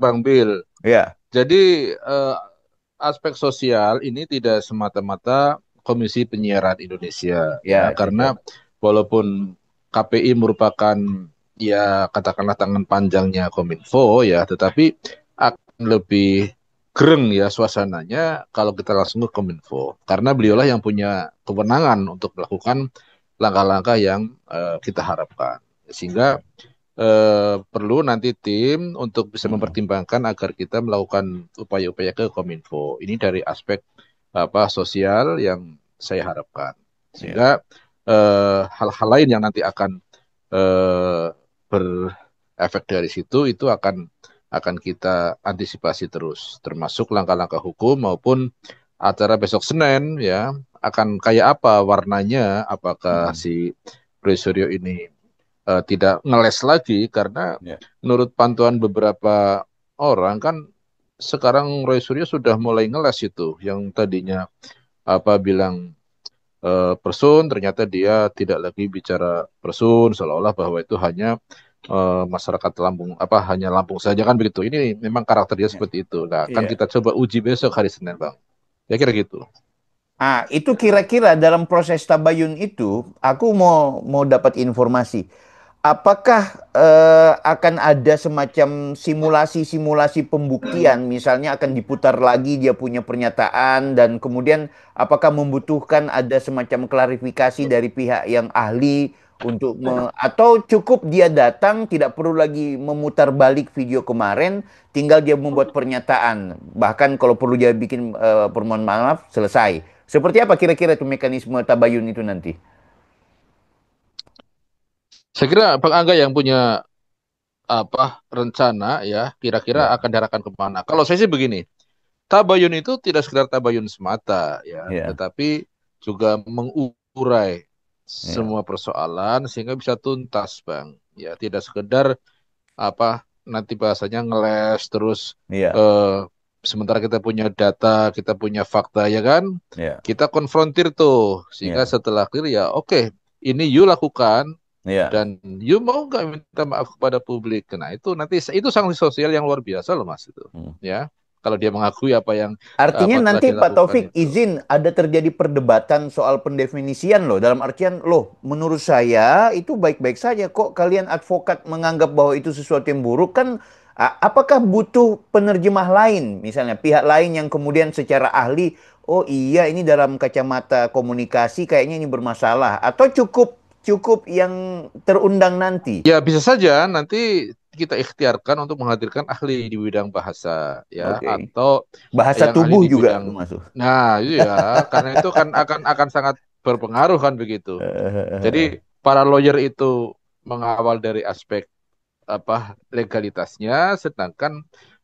Bang Bill. ya, Jadi eh, aspek sosial ini tidak semata-mata Komisi Penyiaran Indonesia ya, ya, karena tidak. walaupun KPI merupakan ya katakanlah tangan panjangnya Kominfo ya, tetapi akan lebih gereng ya suasananya kalau kita langsung ke Kominfo, karena beliaulah Ya, yang punya kewenangan untuk melakukan langkah-langkah yang kita harapkan. Sehingga perlu nanti tim untuk bisa mm, mempertimbangkan agar kita melakukan upaya-upaya ke Kominfo. Ini dari aspek apa sosial yang saya harapkan. Sehingga ya, hal-hal lain yang nanti akan eh, berefek dari situ itu akan kita antisipasi terus, termasuk langkah-langkah hukum maupun acara besok Senin ya akan kayak apa warnanya, apakah mm, si Roy Suryo ini tidak ngeles lagi karena ya, menurut pantauan beberapa orang kan sekarang Roy Suryo sudah mulai ngeles itu yang tadinya apa bilang person ternyata dia tidak lagi bicara person seolah-olah bahwa itu hanya masyarakat Lampung apa hanya Lampung saja kan begitu. Ini memang karakter dia ya. seperti itu. Nah, kan Iya. kita coba uji besok hari Senin, Bang. Ya kira gitu. Itu kira-kira dalam proses tabayun itu, aku mau dapat informasi. Apakah akan ada semacam simulasi-simulasi pembuktian, misalnya akan diputar lagi dia punya pernyataan dan kemudian apakah membutuhkan ada semacam klarifikasi dari pihak yang ahli atau cukup dia datang tidak perlu lagi memutar balik video kemarin, tinggal dia membuat pernyataan, bahkan kalau perlu dia bikin permohonan maaf selesai. Seperti apa kira-kira itu mekanisme tabayun itu nanti? Saya kira Bang Angga yang punya apa rencana ya kira-kira Ya, akan diarahkan kemana. Kalau saya sih begini, tabayun itu tidak sekedar tabayun semata ya, ya, tetapi juga mengurai ya, semua persoalan sehingga bisa tuntas, Bang. Ya, tidak sekedar apa nanti bahasanya ngeles terus ya, eh, sementara kita punya data, kita punya fakta ya kan, ya, kita konfrontir tuh sehingga ya, setelah clear ya oke, ini you lakukan ya. dan you mau nggak minta maaf kepada publik. Nah itu nanti itu sanksi sosial yang luar biasa loh Mas itu. Hmm. Ya, kalau dia mengakui apa yang Artinya apa telah nanti Pak dilakukan Taufik itu. izin ada terjadi perdebatan soal pendefinisian loh. Dalam artian loh, menurut saya itu baik-baik saja kok kalian advokat menganggap bahwa itu sesuatu yang buruk kan. Apakah butuh penerjemah lain, misalnya pihak lain yang kemudian secara ahli, oh iya ini dalam kacamata komunikasi kayaknya ini bermasalah, atau cukup cukup yang terundang nanti? Ya bisa saja nanti kita ikhtiarkan untuk menghadirkan ahli di bidang bahasa ya Oke. atau Bahasa yang ahli tubuh di juga bidang termasuk. nah iya karena itu kan akan sangat berpengaruh kan begitu. Jadi para lawyer itu mengawal dari aspek apa legalitasnya, sedangkan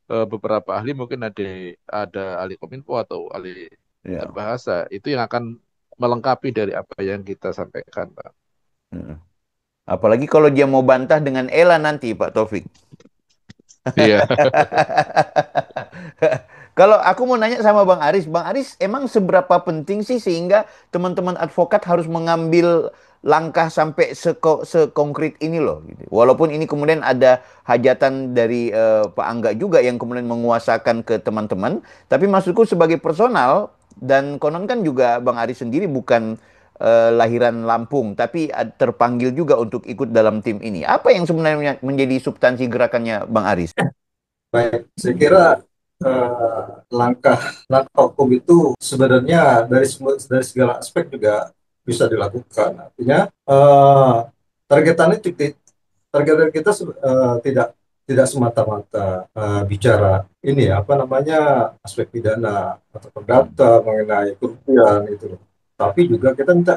beberapa ahli mungkin ada ahli kominfo atau ahli Ya. bahasa itu yang akan melengkapi dari apa yang kita sampaikan, Pak. Heeh. Apalagi kalau dia mau bantah dengan Ella nanti, Pak Taufik. Iya. Kalau aku mau nanya sama Bang Aris emang seberapa penting sih sehingga teman-teman advokat harus mengambil langkah sampai sekonkret ini loh, gitu. Walaupun ini kemudian ada hajatan dari Pak Angga juga yang kemudian menguasakan ke teman-teman, tapi maksudku sebagai personal dan konon kan juga Bang Aris sendiri bukan lahiran Lampung, tapi terpanggil juga untuk ikut dalam tim ini. Apa yang sebenarnya menjadi substansi gerakannya Bang Aris? Baik, saya kira eh, langkah langkah hukum itu sebenarnya dari segala aspek juga bisa dilakukan. Artinya targetannya targetan kita tidak tidak semata-mata bicara ini ya, apa namanya aspek pidana atau Hmm. perdata mengenai kerugian itu loh. Tapi juga kita minta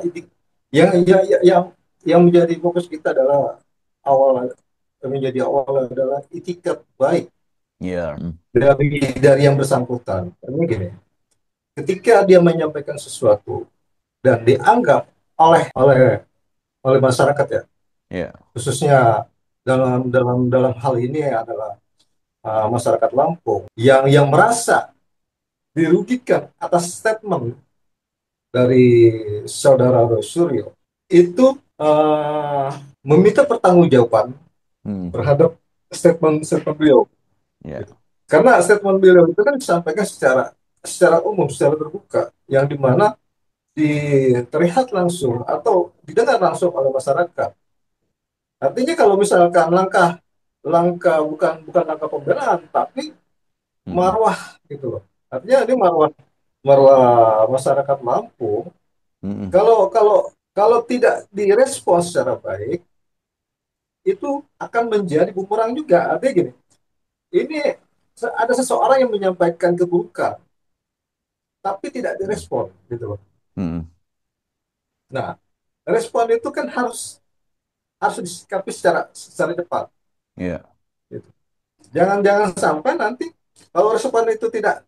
yang menjadi fokus kita adalah awal adalah itikat baik Ya. dari yang bersangkutan. Karena gini, ketika dia menyampaikan sesuatu dan dianggap oleh oleh oleh masyarakat ya, Ya. khususnya dalam hal ini adalah masyarakat Lampung yang merasa dirugikan atas statement dari saudara Roy Suryo itu meminta pertanggungjawaban Hmm. terhadap statement beliau. Ya. Karena statement beliau itu kan disampaikan secara umum, secara terbuka, yang dimana terlihat langsung atau didengar langsung oleh masyarakat. Artinya kalau misalkan langkah langkah bukan langkah pembelaan, tapi Hmm. marwah gitu loh. Artinya ini marwah marwah masyarakat Lampung. Hmm. Kalau kalau kalau tidak direspons secara baik, itu akan menjadi bumerang juga. Artinya gini, ini ada seseorang yang menyampaikan keburukan, tapi tidak Hmm. direspon gitu loh. Hmm. Nah, respon itu kan harus harus disikapi secara cepat. Ya. Gitu. Jangan sampai nanti kalau respon itu tidak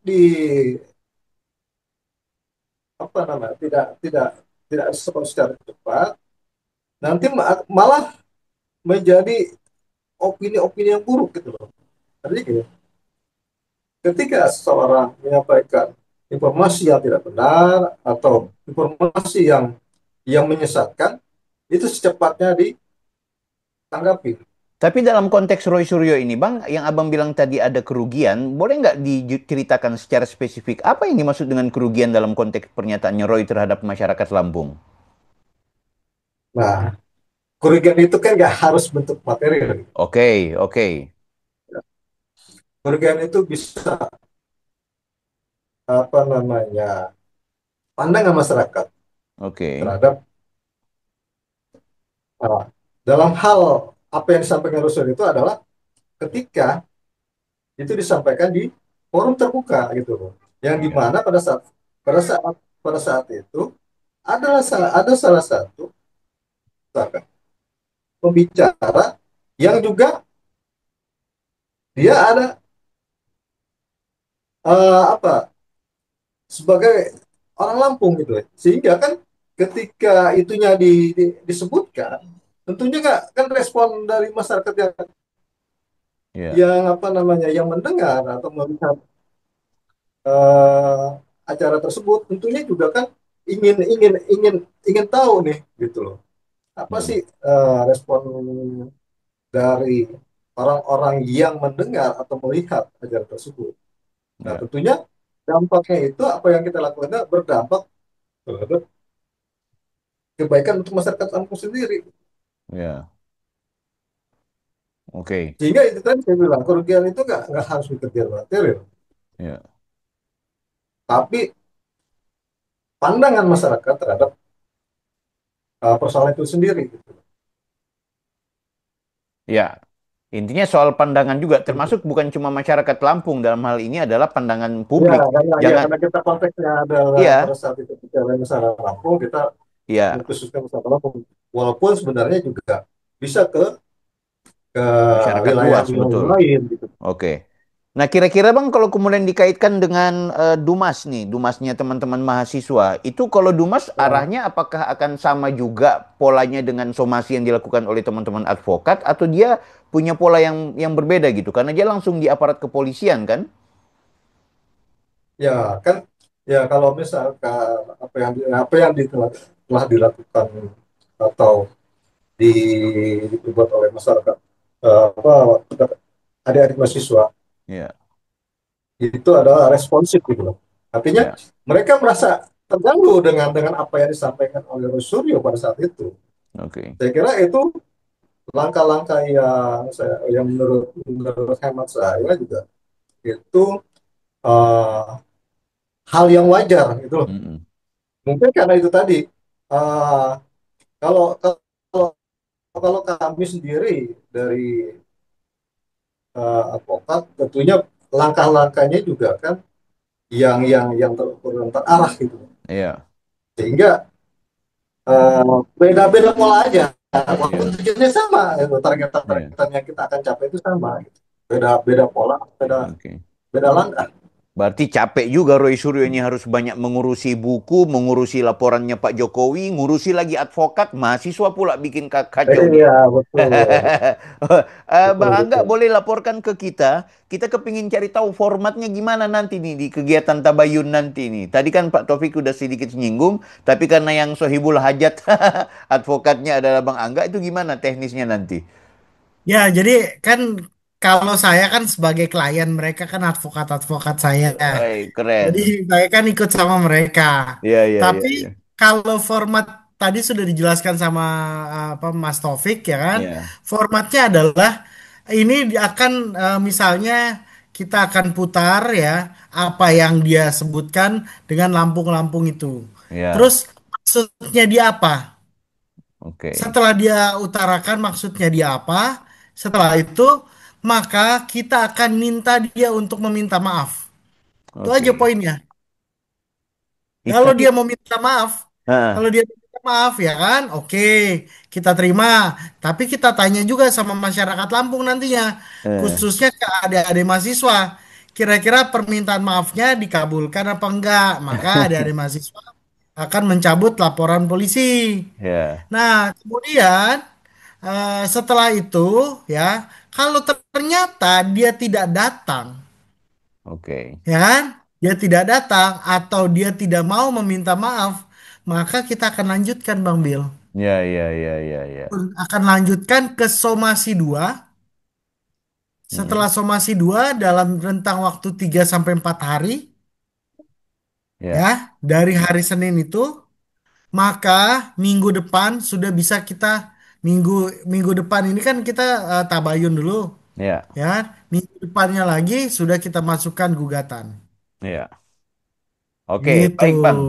apa namanya tidak respon secara cepat, nanti malah menjadi opini-opini yang buruk gitu loh. Jadi gini, ketika seseorang menyampaikan informasi yang tidak benar atau informasi yang menyesatkan, itu secepatnya ditanggapi. Tapi dalam konteks Roy Suryo ini, Bang, yang Abang bilang tadi ada kerugian, boleh nggak diceritakan secara spesifik apa yang dimaksud dengan kerugian dalam konteks pernyataannya Roy terhadap masyarakat Lampung? Nah, kerugian itu kan nggak harus bentuk material. Oke, oke, Kerugian itu bisa apa namanya pandangan masyarakat oke. terhadap uh, dalam hal apa yang disampaikan Rasul itu adalah ketika itu disampaikan di forum terbuka gitu loh, yang Ya. dimana pada saat pada saat itu ada salah satu misalkan, pembicara yang juga dia ada apa sebagai orang Lampung gitu ya. Sehingga kan ketika itunya disebutkan, tentunya kan respon dari masyarakat Ya. yang apa namanya yang mendengar atau melihat eh, acara tersebut, tentunya juga kan ingin ingin ingin ingin tahu nih gitu loh. Apa Hmm. sih respon dari orang-orang yang mendengar atau melihat acara tersebut. Nah, Ya. tentunya dampaknya itu apa yang kita lakukan berdampak terhadap kebaikan untuk masyarakat Lampung sendiri. Ya. Oke. Sehingga itu tadi saya bilang kerugian itu nggak harus dikejar material, Ya. tapi pandangan masyarakat terhadap persoalan itu sendiri. Gitu. Ya. Intinya soal pandangan juga, Gitu. termasuk bukan cuma masyarakat Lampung dalam hal ini adalah pandangan Ya, publik. Jangan, karena kita konteksnya adalah pada iya, saat itu bicara masalah Lampung, kita iya, mengkhususkan masalah Lampung. Walaupun sebenarnya juga bisa ke masyarakat luas, wilayah-wilayah betul. lain gitu. Oke. Nah, kira-kira Bang, kalau kemudian dikaitkan dengan Dumas nih, Dumasnya teman-teman mahasiswa, itu kalau Dumas Ya, arahnya apakah akan sama juga polanya dengan somasi yang dilakukan oleh teman-teman advokat, atau dia punya pola yang berbeda gitu? Karena dia langsung di aparat kepolisian kan? ya kan, ya kalau misalkan telah dilakukan atau dibuat oleh masyarakat, apa adik-adik mahasiswa Iya, itu adalah responsif gitu loh. Artinya iya, mereka merasa terganggu dengan apa yang disampaikan oleh Roy Suryo pada saat itu. oke. Saya kira itu langkah-langkah yang menurut hemat saya juga itu uh, hal yang wajar gitu loh. Mm-mm. Mungkin karena itu tadi, uh, kalau kalau kalau kami sendiri dari advokat, tentunya langkah-langkahnya juga kan yang terarah gitu. Iya, Sehingga beda-beda pola aja. Walaupun iya, tujuannya sama, gitu. iya. Targetan yang kita akan capai itu sama. Gitu. Beda-beda pola, beda Oke. beda langkah. Berarti capek juga Roy Suryo ini harus banyak mengurusi buku, mengurusi laporannya Pak Jokowi, ngurusi lagi advokat, mahasiswa pula bikin kacau nih. Iya, betul. Bang Betul, Angga betul. boleh laporkan ke kita. Kita kepingin cari tahu formatnya gimana nanti nih di kegiatan Tabayun nanti nih. Tadi kan Pak Taufik udah sedikit nyinggung, tapi karena yang sohibul hajat advokatnya adalah Bang Angga, itu gimana teknisnya nanti? Ya, jadi kan kalau saya kan sebagai klien mereka kan advokat-advokat saya. Keren. Jadi saya kan ikut sama mereka. Iya, iya, iya, Tapi iya. kalau format tadi sudah dijelaskan sama apa Mas Taufik ya kan. Iya, Formatnya adalah ini akan misalnya kita akan putar ya apa yang dia sebutkan dengan Lampung-Lampung itu. iya. Terus maksudnya dia apa? Oke. Setelah dia utarakan maksudnya dia apa, setelah itu maka kita akan minta dia untuk meminta maaf. Itu aja Oke. poinnya. Kalau Tapi dia mau minta maaf, kalau ah, dia minta maaf ya kan, oke, kita terima. Tapi kita tanya juga sama masyarakat Lampung nantinya, eh, khususnya ke adik-adik mahasiswa. Kira-kira permintaan maafnya dikabulkan apa enggak? Maka adik-adik mahasiswa akan mencabut laporan polisi. ya, Nah, kemudian setelah itu ya, kalau ternyata dia tidak datang, oke. ya kan? Dia tidak datang atau dia tidak mau meminta maaf, maka kita akan lanjutkan Bang Bill. Ya, ya, ya, ya, ya. Akan lanjutkan ke somasi 2. Mm-mm. Setelah somasi 2 dalam rentang waktu 3 sampai 4 hari ya, Ya, dari hari Senin itu, maka minggu depan sudah bisa kita minggu minggu depan ini kan kita tabayun dulu ya, ya. Minggu depannya lagi sudah kita masukkan gugatan. ya. Oke, Gitu. baik Bang.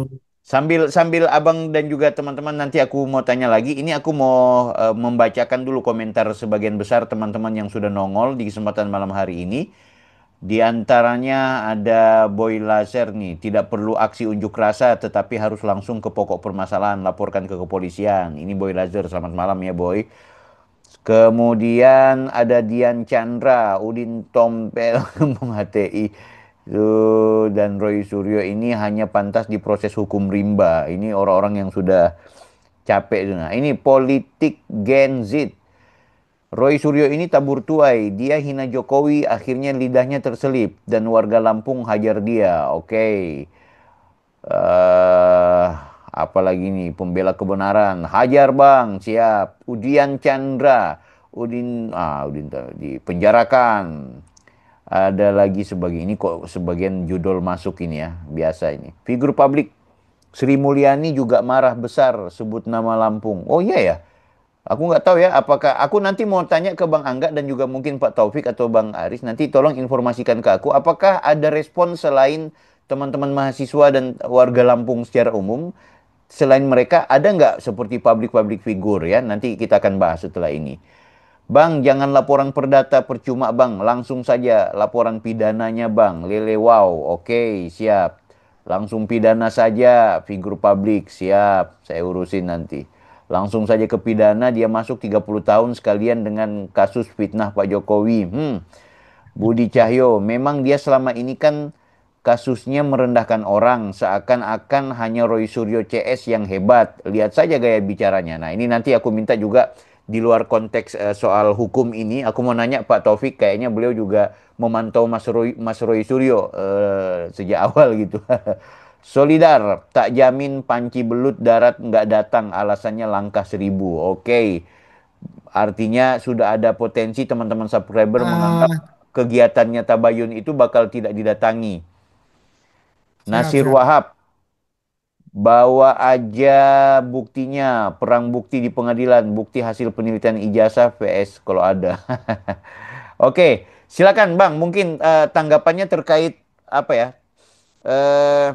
Sambil sambil Abang dan juga teman-teman nanti aku mau tanya lagi. Ini aku mau membacakan dulu komentar sebagian besar teman-teman yang sudah nongol di kesempatan malam hari ini. Di antaranya ada Boy Laser nih, tidak perlu aksi unjuk rasa tetapi harus langsung ke pokok permasalahan, laporkan ke kepolisian. Ini Boy Laser, selamat malam ya Boy. Kemudian ada Dian Chandra, Udin Tompel, Bung HTI, dan Roy Suryo ini hanya pantas diproses hukum rimba. Ini orang-orang yang sudah capek. Nah, ini politik Gen Z. Roy Suryo ini tabur tuai. Dia hina Jokowi, akhirnya lidahnya terselip. Dan warga Lampung hajar dia. Oke. eh Apalagi nih, pembela kebenaran. Hajar bang, siap. Udian Chandra. Udin dipenjarakan. Ada lagi sebagian ini kok sebagian judul masuk ini ya, biasa ini. Figur publik Sri Mulyani juga marah besar sebut nama Lampung. Oh iya ya, aku nggak tahu ya, apakah aku nanti mau tanya ke Bang Angga dan juga mungkin Pak Taufik atau Bang Aris, nanti tolong informasikan ke aku, apakah ada respon selain teman-teman mahasiswa dan warga Lampung secara umum, selain mereka ada nggak seperti public-public figure ya, nanti kita akan bahas setelah ini. Bang, jangan laporan perdata percuma, Bang. Langsung saja laporan pidananya, Bang. Lele wow. Oke, siap. Langsung pidana saja, figur publik. Siap, saya urusin nanti. Langsung saja ke pidana, dia masuk 30 tahun sekalian dengan kasus fitnah Pak Jokowi. Budi Cahyo, memang dia selama ini kan kasusnya merendahkan orang, seakan-akan hanya Roy Suryo CS yang hebat. Lihat saja gaya bicaranya. Nah, ini nanti aku minta juga di luar konteks soal hukum ini, aku mau nanya Pak Taufik, kayaknya beliau juga memantau Mas Roy Suryo sejak awal gitu. Solidar, tak jamin panci belut darat nggak datang, alasannya langkah 1.000. Oke, artinya sudah ada potensi teman-teman subscriber menganggap Ah, kegiatannya Tabayun itu bakal tidak didatangi. siap, Nasir siap. Wahab, bawa aja buktinya, perang bukti di pengadilan, bukti hasil penelitian ijazah VS kalau ada. Oke, silakan Bang, mungkin tanggapannya terkait apa ya? Eh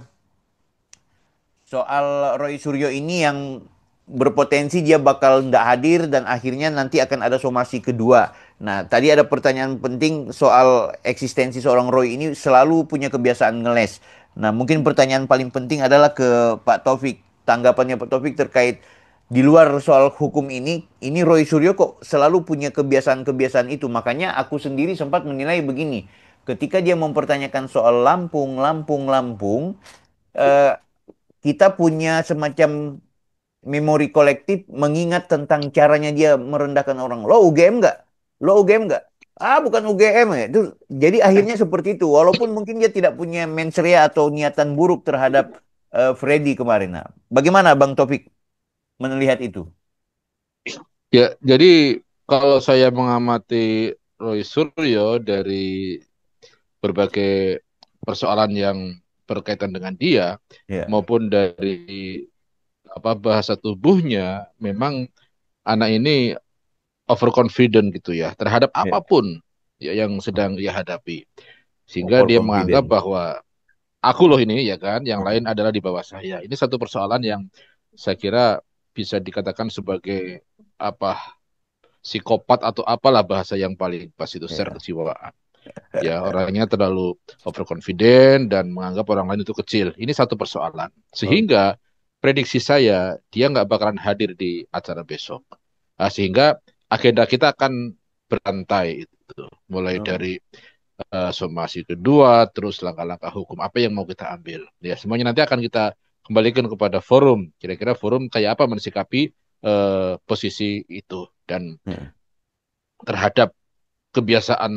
soal Roy Suryo ini yang berpotensi dia bakal nggak hadir dan akhirnya nanti akan ada somasi kedua. Nah, tadi ada pertanyaan penting soal eksistensi seorang Roy ini selalu punya kebiasaan ngeles. Nah, mungkin pertanyaan paling penting adalah ke Pak Taufik. Tanggapannya Pak Taufik terkait di luar soal hukum ini Roy Suryo kok selalu punya kebiasaan-kebiasaan itu. Makanya aku sendiri sempat menilai begini. Ketika dia mempertanyakan soal Lampung, Lampung, Lampung, eh, kita punya semacam memori kolektif mengingat tentang caranya dia merendahkan orang. Lo UGM nggak? Lo UGM nggak? Ah, bukan UGM ya. Itu, jadi akhirnya seperti itu. Walaupun mungkin dia tidak punya mensrea atau niatan buruk terhadap Freddy kemarin. Nah, bagaimana Bang Topik melihat itu? Ya, jadi kalau saya mengamati Roy Suryo dari berbagai persoalan yang berkaitan dengan dia Ya, maupun dari bahasa tubuhnya, memang anak ini overconfident gitu ya terhadap ya. apapun ya yang sedang dia hadapi, sehingga dia menganggap Overconfident. bahwa aku loh ini ya kan, yang lain adalah di bawah saya. Ini satu persoalan yang saya kira bisa dikatakan sebagai apa psikopat atau apalah bahasa yang paling pas itu, secara Ya, kejiwaan. Ya, orangnya terlalu overconfident dan menganggap orang lain itu kecil. Ini satu persoalan. oke. Sehingga prediksi saya, dia nggak bakalan hadir di acara besok. Nah, sehingga agenda kita akan berantai itu. Mulai Oh, dari somasi kedua, terus langkah-langkah hukum, apa yang mau kita ambil. Ya, semuanya nanti akan kita kembalikan kepada forum. Kira-kira forum kayak apa mensikapi posisi itu. Dan ya. terhadap kebiasaan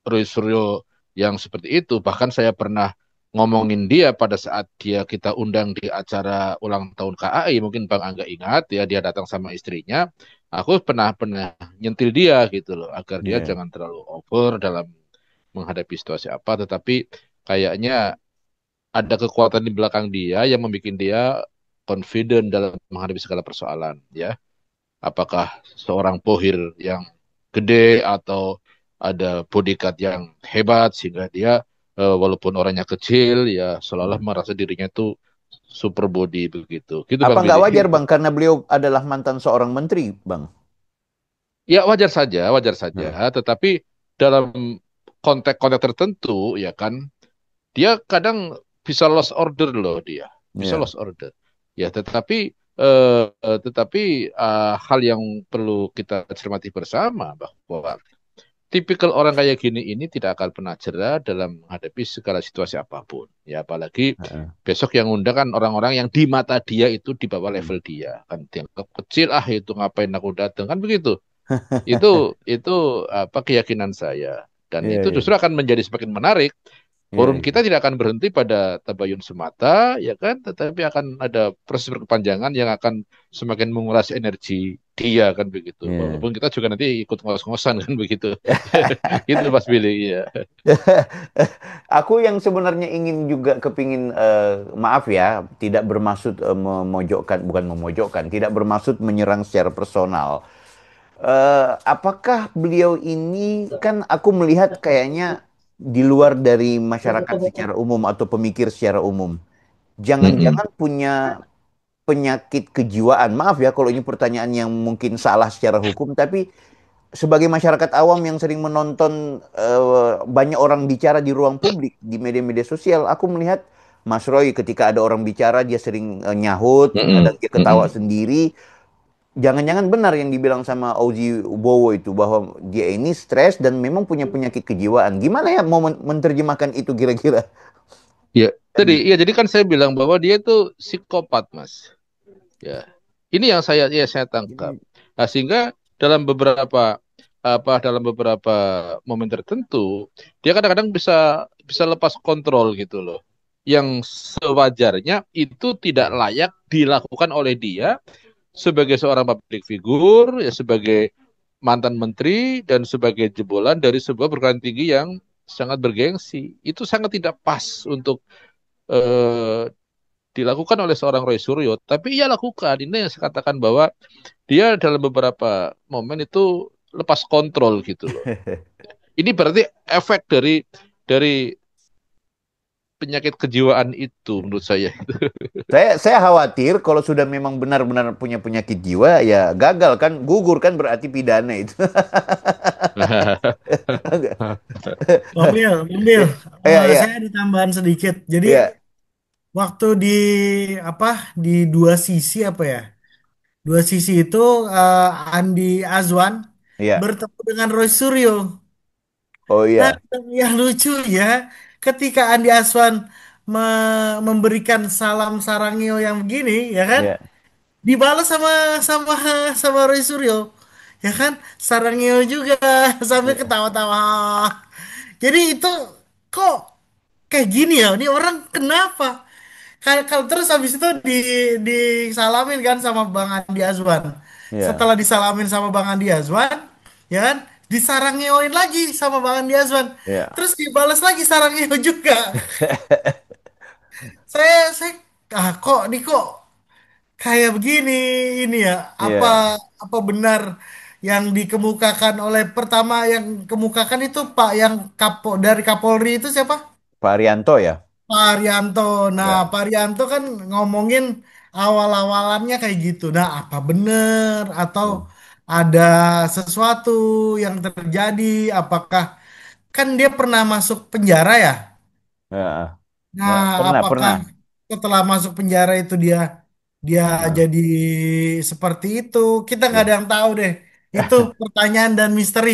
Roy Suryo yang seperti itu. Bahkan saya pernah ngomongin dia pada saat kita undang di acara ulang tahun KAI, mungkin Bang Angga ingat ya, dia datang sama istrinya. Aku pernah pernah nyentil dia gitu loh, agar dia Ya. jangan terlalu over dalam menghadapi situasi apa, tetapi kayaknya ada kekuatan di belakang dia yang membuat dia confident dalam menghadapi segala persoalan ya. Apakah seorang pohir yang gede atau ada bodyguard yang hebat sehingga dia walaupun orangnya kecil ya seolah-olah Hmm. merasa dirinya itu super body begitu. Gitu Apa Bang nggak Billy. wajar Bang karena beliau adalah mantan seorang menteri, Bang? Ya wajar saja, Nah, tetapi dalam konteks-konteks tertentu ya kan dia kadang bisa lost order loh dia. Bisa ya, lost order. Ya, tetapi hal yang perlu kita cermati bersama bahwa tipikal orang kayak gini ini tidak akan pernah jera dalam menghadapi segala situasi apapun. Ya, apalagi heeh. besok yang undang kan orang-orang yang di mata dia itu di bawah Hmm. level dia. Kan dianggap kecil, ah itu ngapain aku datang, kan begitu. Itu apa keyakinan saya. Dan Iya, itu iya, justru akan menjadi semakin menarik. iya, Forum iya. kita tidak akan berhenti pada Tabayun semata, ya kan? Tetapi akan ada proses berkepanjangan yang akan semakin menguras energi dia kan begitu. Iya. Walaupun kita juga nanti ikut ngos-ngosan kan begitu. Itu Mas Billy, ya. Aku yang sebenarnya ingin juga kepingin maaf ya, tidak bermaksud memojokkan, bukan memojokkan, tidak bermaksud menyerang secara personal. Apakah beliau ini kan aku melihat kayaknya di luar dari masyarakat secara umum atau pemikir secara umum. Mm-mm. Jangan-jangan punya penyakit kejiwaan. Maaf ya kalau ini pertanyaan yang mungkin salah secara hukum, tapi sebagai masyarakat awam yang sering menonton banyak orang bicara di ruang publik di media-media sosial, aku melihat Mas Roy ketika ada orang bicara dia sering nyahut, kadang Mm-mm, dia ketawa mm-mm. sendiri. Jangan-jangan benar yang dibilang sama Auzi Bowo itu bahwa dia ini stres dan memang punya penyakit kejiwaan. Gimana ya mau menerjemahkan itu kira-kira? Ya, tadi Kan- ya jadi kan saya bilang bahwa dia itu psikopat, Mas. Ya. Ini yang saya tangkap. Nah, sehingga dalam beberapa momen tertentu dia kadang-kadang bisa bisa lepas kontrol gitu loh. Yang sewajarnya itu tidak layak dilakukan oleh dia sebagai seorang public figure, ya sebagai mantan menteri dan sebagai jebolan dari sebuah perguruan tinggi yang sangat bergengsi. Itu sangat tidak pas untuk eh, dilakukan oleh seorang Roy Suryo, tapi ia lakukan. Ini yang saya katakan bahwa dia dalam beberapa momen itu lepas kontrol gitu loh. Ini berarti efek dari penyakit kejiwaan itu menurut saya. saya khawatir kalau sudah memang benar-benar punya penyakit jiwa ya gagal kan, gugur kan berarti pidana itu. Bang Bil, Bang Bil, Iya, iya, saya ada tambahan sedikit. Jadi iya, waktu di apa di dua sisi apa ya? Dua sisi itu eh, Andi Azwan iya. bertemu dengan Roy Suryo. Oh Nah, iya, yang lucu ya, ketika Andi Azwan memberikan salam Sarangeo yang begini, ya kan? iya, Dibalas sama sama sama Roy Suryo, ya kan? Sarangeo juga sambil iya. ketawa-tawa. Jadi itu kok kayak gini ya? Ini orang kenapa? Kayak kalau terus habis itu disalamin kan sama Bang Andi Azwan. Iya. Setelah disalamin sama Bang Andi Azwan, ya kan? Disarangeoin lagi sama Bang Andi Azwan. Iya. Terus dibalas lagi sarangeo juga. Saya kok nih kok kayak begini ini ya apa Iya. apa benar yang dikemukakan oleh pertama yang kemukakan itu Pak yang dari Kapolri itu siapa? Pak Arianto ya? Pak Arianto. Nah, Ya. Pak Arianto kan ngomongin awal-awalannya kayak gitu. Nah, apa bener atau Hmm. ada sesuatu yang terjadi? Apakah kan dia pernah masuk penjara ya? Ya. Nah, Ya, pernah, apakah pernah. setelah masuk penjara itu dia dia Nah, jadi seperti itu? Kita nggak ada ya. yang tahu deh. Itu pertanyaan dan misteri.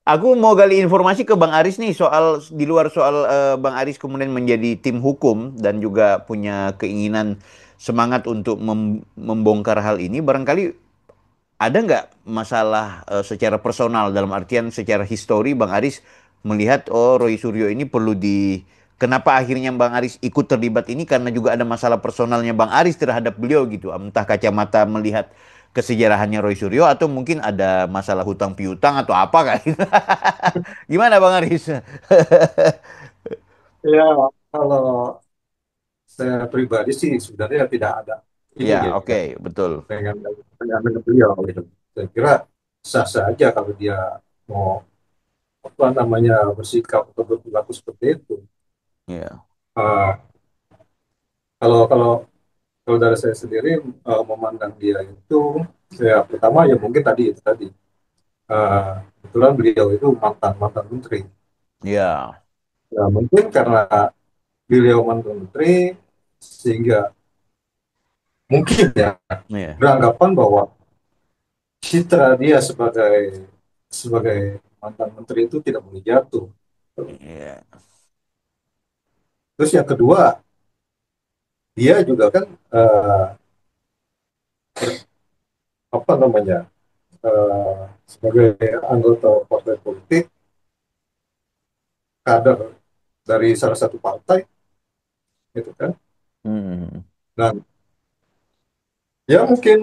Aku mau gali informasi ke Bang Aris nih soal di luar soal Bang Aris kemudian menjadi tim hukum dan juga punya keinginan semangat untuk membongkar hal ini. Barangkali ada nggak masalah secara personal dalam artian secara histori Bang Aris melihat oh Roy Suryo ini perlu di kenapa akhirnya Bang Aris ikut terlibat ini karena juga ada masalah personalnya Bang Aris terhadap beliau gitu. Entah kacamata melihat kesejarahannya Roy Suryo atau mungkin ada masalah hutang piutang atau apa kan. Gimana Bang Aris? Ya, kalau saya pribadi sih sebenarnya tidak ada ini Ya, ya oke, betul. dengan beliau gitu. Saya kira sah saja kalau dia mau apa namanya bersikap atau berperilaku seperti itu. Ya, Ah, kalau kalau kalau dari saya sendiri memandang dia itu ya pertama ya mungkin tadi itu tadi kebetulan beliau itu mantan mantan menteri. ya, Ya, mungkin karena beliau mantan menteri sehingga mungkin ya ya, beranggapan bahwa citra dia sebagai sebagai mantan menteri itu tidak boleh jatuh. ya, Terus yang kedua, dia juga kan apa namanya sebagai anggota partai politik, kader dari salah satu partai, gitu kan. hmm, Nah, ya mungkin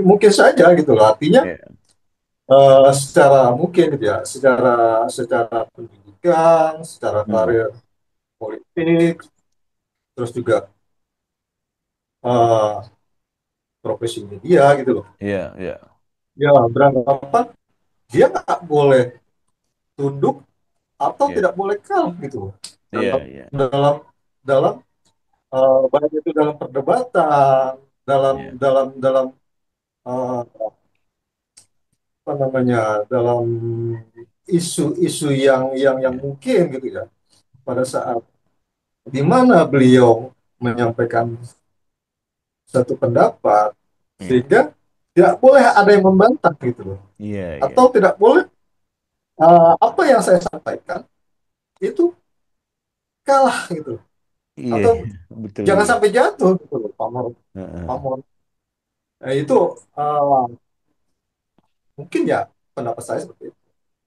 mungkin saja gitu loh. Artinya ya, secara mungkin gitu ya, secara secara pendidikan, secara hmm, karir politik, terus juga eh, profesi media gitu loh. ya, ya, Ya beranggapan dia nggak boleh tunduk atau ya, tidak boleh kalah gitu loh. ya, Dalam ya, dalam dalam baik itu dalam perdebatan, dalam ya. dalam dalam eh, apa namanya, dalam isu-isu yang Ya. mungkin gitu ya, pada saat di mana beliau menyampaikan satu pendapat, Ya. sehingga tidak boleh ada yang membantah gitu loh, Iya, iya. atau tidak boleh apa yang saya sampaikan itu kalah gitu loh. Iya, Atau betul jangan juga. sampai jatuh gitu loh, pamor Heeh. pamor. Nah, itu mungkin ya pendapat saya seperti itu.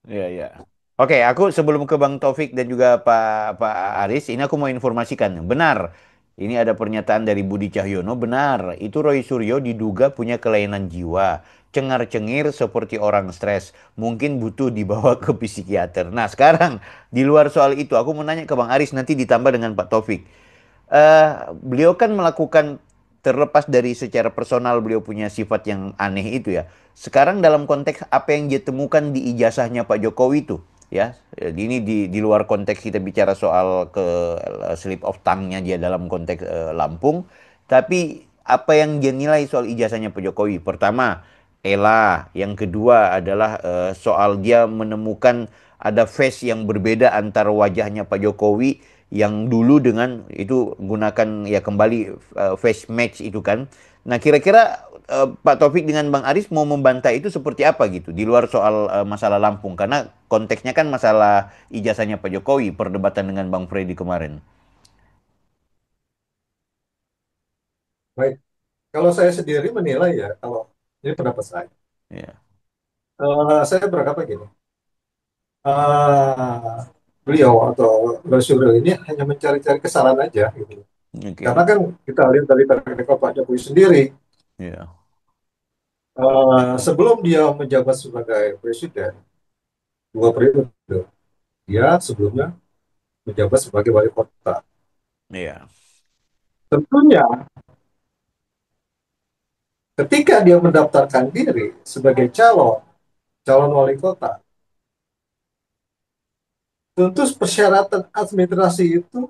Iya, iya. Oke, aku sebelum ke Bang Taufik dan juga Pak Aris, ini aku mau informasikan. Benar, ini ada pernyataan dari Budi Cahyono. Benar, itu Roy Suryo diduga punya kelainan jiwa. Cengar-cengir seperti orang stres. Mungkin butuh dibawa ke psikiater. Nah, sekarang di luar soal itu, aku mau nanya ke Bang Aris, nanti ditambah dengan Pak Taufik. Beliau kan melakukan terlepas dari secara personal beliau punya sifat yang aneh itu ya. Sekarang dalam konteks apa yang dia temukan di ijazahnya Pak Jokowi itu ya. Ini di luar konteks kita bicara soal ke slip of tongue-nya dia dalam konteks Lampung, tapi apa yang dia nilai soal ijazahnya Pak Jokowi? Pertama, Ella. Yang kedua adalah soal dia menemukan ada face yang berbeda antara wajahnya Pak Jokowi yang dulu dengan itu gunakan ya kembali face match itu kan. Nah, kira-kira Pak Taufik dengan Bang Aris mau membantah itu seperti apa gitu di luar soal masalah Lampung karena konteksnya kan masalah ijazahnya Pak Jokowi perdebatan dengan Bang Freddy kemarin. Baik, kalau saya sendiri menilai ya, kalau ini pendapat saya, Ya, saya beranggapan gini, eh, beliau atau Rasulullah ini hanya mencari-cari kesalahan aja gitu. Karena oke. kan kita lihat dari track record Pak Jokowi sendiri, Ya, sebelum dia menjabat sebagai presiden 2 periode, dia sebelumnya menjabat sebagai wali kota. iya, Tentunya ketika dia mendaftarkan diri sebagai calon calon wali kota, tentu persyaratan administrasi itu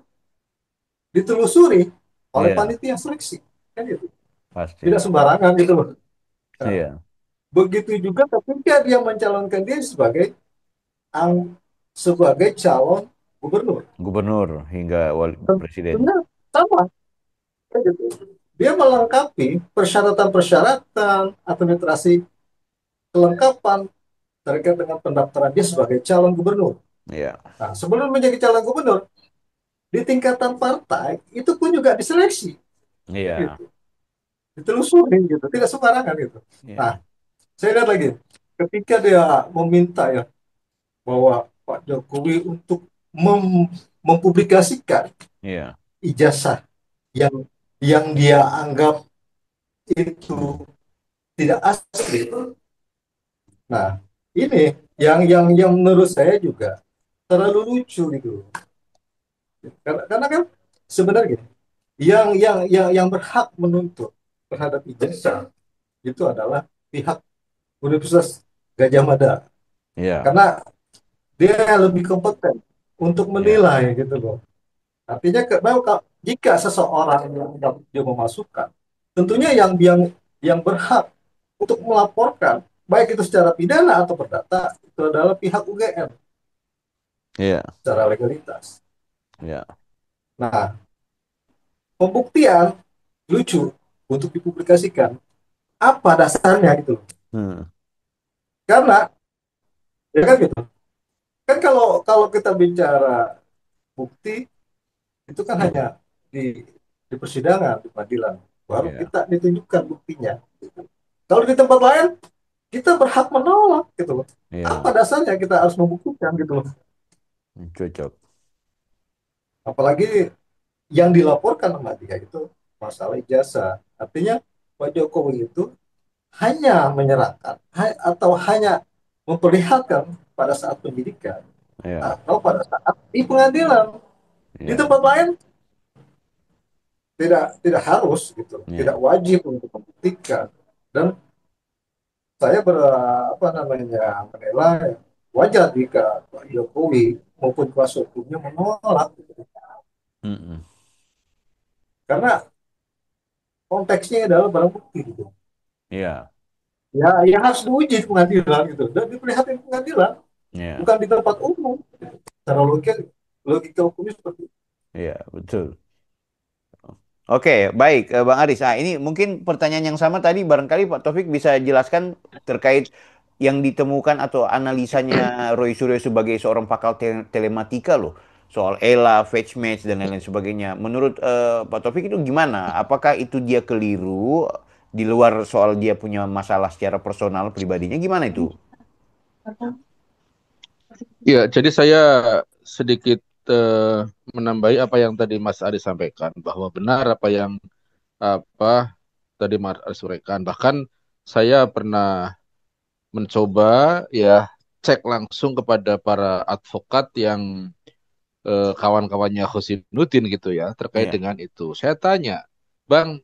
ditelusuri oleh iya, panitia seleksi, kan gitu. Tidak pasti. sembarangan gitu loh. Nah, Iya, begitu juga ketika dia mencalonkan diri sebagai sebagai calon gubernur, gubernur hingga wali presiden. tentunya sama, kan gitu. Dia melengkapi persyaratan-persyaratan administrasi kelengkapan terkait dengan pendaftaran dia sebagai calon gubernur. Iya, Nah, sebelum menjadi calon gubernur, di tingkatan partai itu pun juga diseleksi, kan iya, gitu. Ditelusuri gitu, tidak sembarangan gitu. Nah, iya, saya lihat lagi, ketika dia meminta ya bahwa Pak Jokowi untuk mempublikasikan iya. ijazah yang dia anggap itu tidak asli. Nah, ini yang menurut saya juga terlalu lucu gitu. Karena kan sebenarnya gini, yang berhak menuntut terhadap ijazah itu adalah pihak Universitas Gajah Mada, Iya, karena dia lebih kompeten untuk iya, menilai gitu loh. Artinya jika seseorang yang dia memasukkan, tentunya yang berhak untuk melaporkan baik itu secara pidana atau perdata itu adalah pihak UGM iya, secara legalitas. iya. Nah, pembuktian lucu untuk dipublikasikan. Apa dasarnya gitu? Hmm, Karena ya kan gitu. Kan kalau kalau kita bicara bukti itu kan hanya di persidangan, di pengadilan, baru iya, kita ditunjukkan buktinya. Gitu. Kalau di tempat lain kita berhak menolak gitu loh. Apa iya, dasarnya kita harus membuktikan gitu loh. cocok. Apalagi yang dilaporkan sama dia itu masalah ijazah. Artinya Pak Jokowi itu hanya menyerahkan atau hanya memperlihatkan pada saat penyidikan Iya, atau pada saat di pengadilan. Di iya, tempat lain tidak harus gitu, tidak iya. wajib untuk membuktikan. Dan saya apa namanya menilai wajar jika Pak Jokowi maupun kuasa hukumnya menolak gitu. Mm-mm. Karena konteksnya adalah barang bukti gitu. Iya, ya yang harus diuji di pengadilan gitu dan diperlihatkan di pengadilan, Ya, bukan di tempat umum. Secara logika, logika hukumnya seperti itu. ya, betul. Oke, baik, Bang Aris. Nah, ini mungkin pertanyaan yang sama tadi, barangkali Pak Taufik bisa jelaskan terkait yang ditemukan atau analisanya Roy Suryo sebagai seorang pakar telematika loh, soal ELA, fetch match, dan lain-lain sebagainya. Menurut Pak Taufik itu gimana? Apakah itu dia keliru di luar soal dia punya masalah secara personal pribadinya? Gimana itu? Ya, jadi saya sedikit menambahi apa yang tadi Mas Ari sampaikan bahwa benar apa yang apa tadi Mas Ari sampaikan. Bahkan saya pernah mencoba ya cek langsung kepada para advokat yang kawan-kawannya Husainuddin gitu ya terkait Iya, dengan itu. Saya tanya, Bang,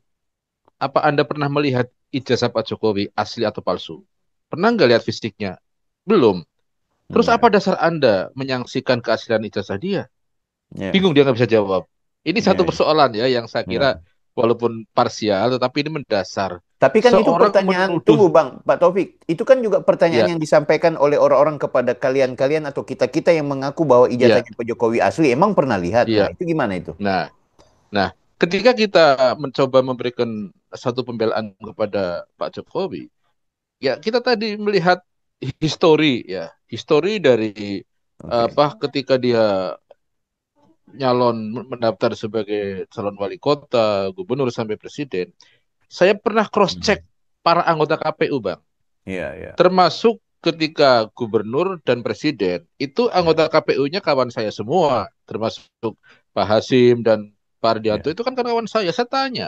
apa Anda pernah melihat ijazah Pak Jokowi asli atau palsu? Pernah nggak lihat fisiknya? Belum. Terus iya, apa dasar Anda menyaksikan keaslian ijazah dia? iya, Bingung dia nggak bisa jawab. Ini iya, satu iya. persoalan ya yang saya Iya. kira walaupun parsial tetapi ini mendasar. Tapi kan itu Seorang pertanyaan, menuduh tunggu Bang, Pak Taufik, itu kan juga ya, pertanyaan yang disampaikan oleh orang-orang kepada kalian-kalian atau kita-kita yang mengaku bahwa ya, ijazahnya Pak Jokowi asli, emang pernah lihat? Nah, iya. itu gimana itu? Nah, nah, ketika kita mencoba memberikan satu pembelaan kepada Pak Jokowi, ya kita tadi melihat histori dari Oke. ketika dia nyalon mendaftar sebagai calon wali kota, gubernur sampai presiden. Saya pernah cross check Mhm. para anggota KPU, Bang. Iya, iya, Termasuk ketika gubernur dan presiden, itu iya, anggota KPU-nya kawan saya semua, termasuk Pak Hasim dan Pak Ardianto iya, itu kan kawan saya. Saya tanya,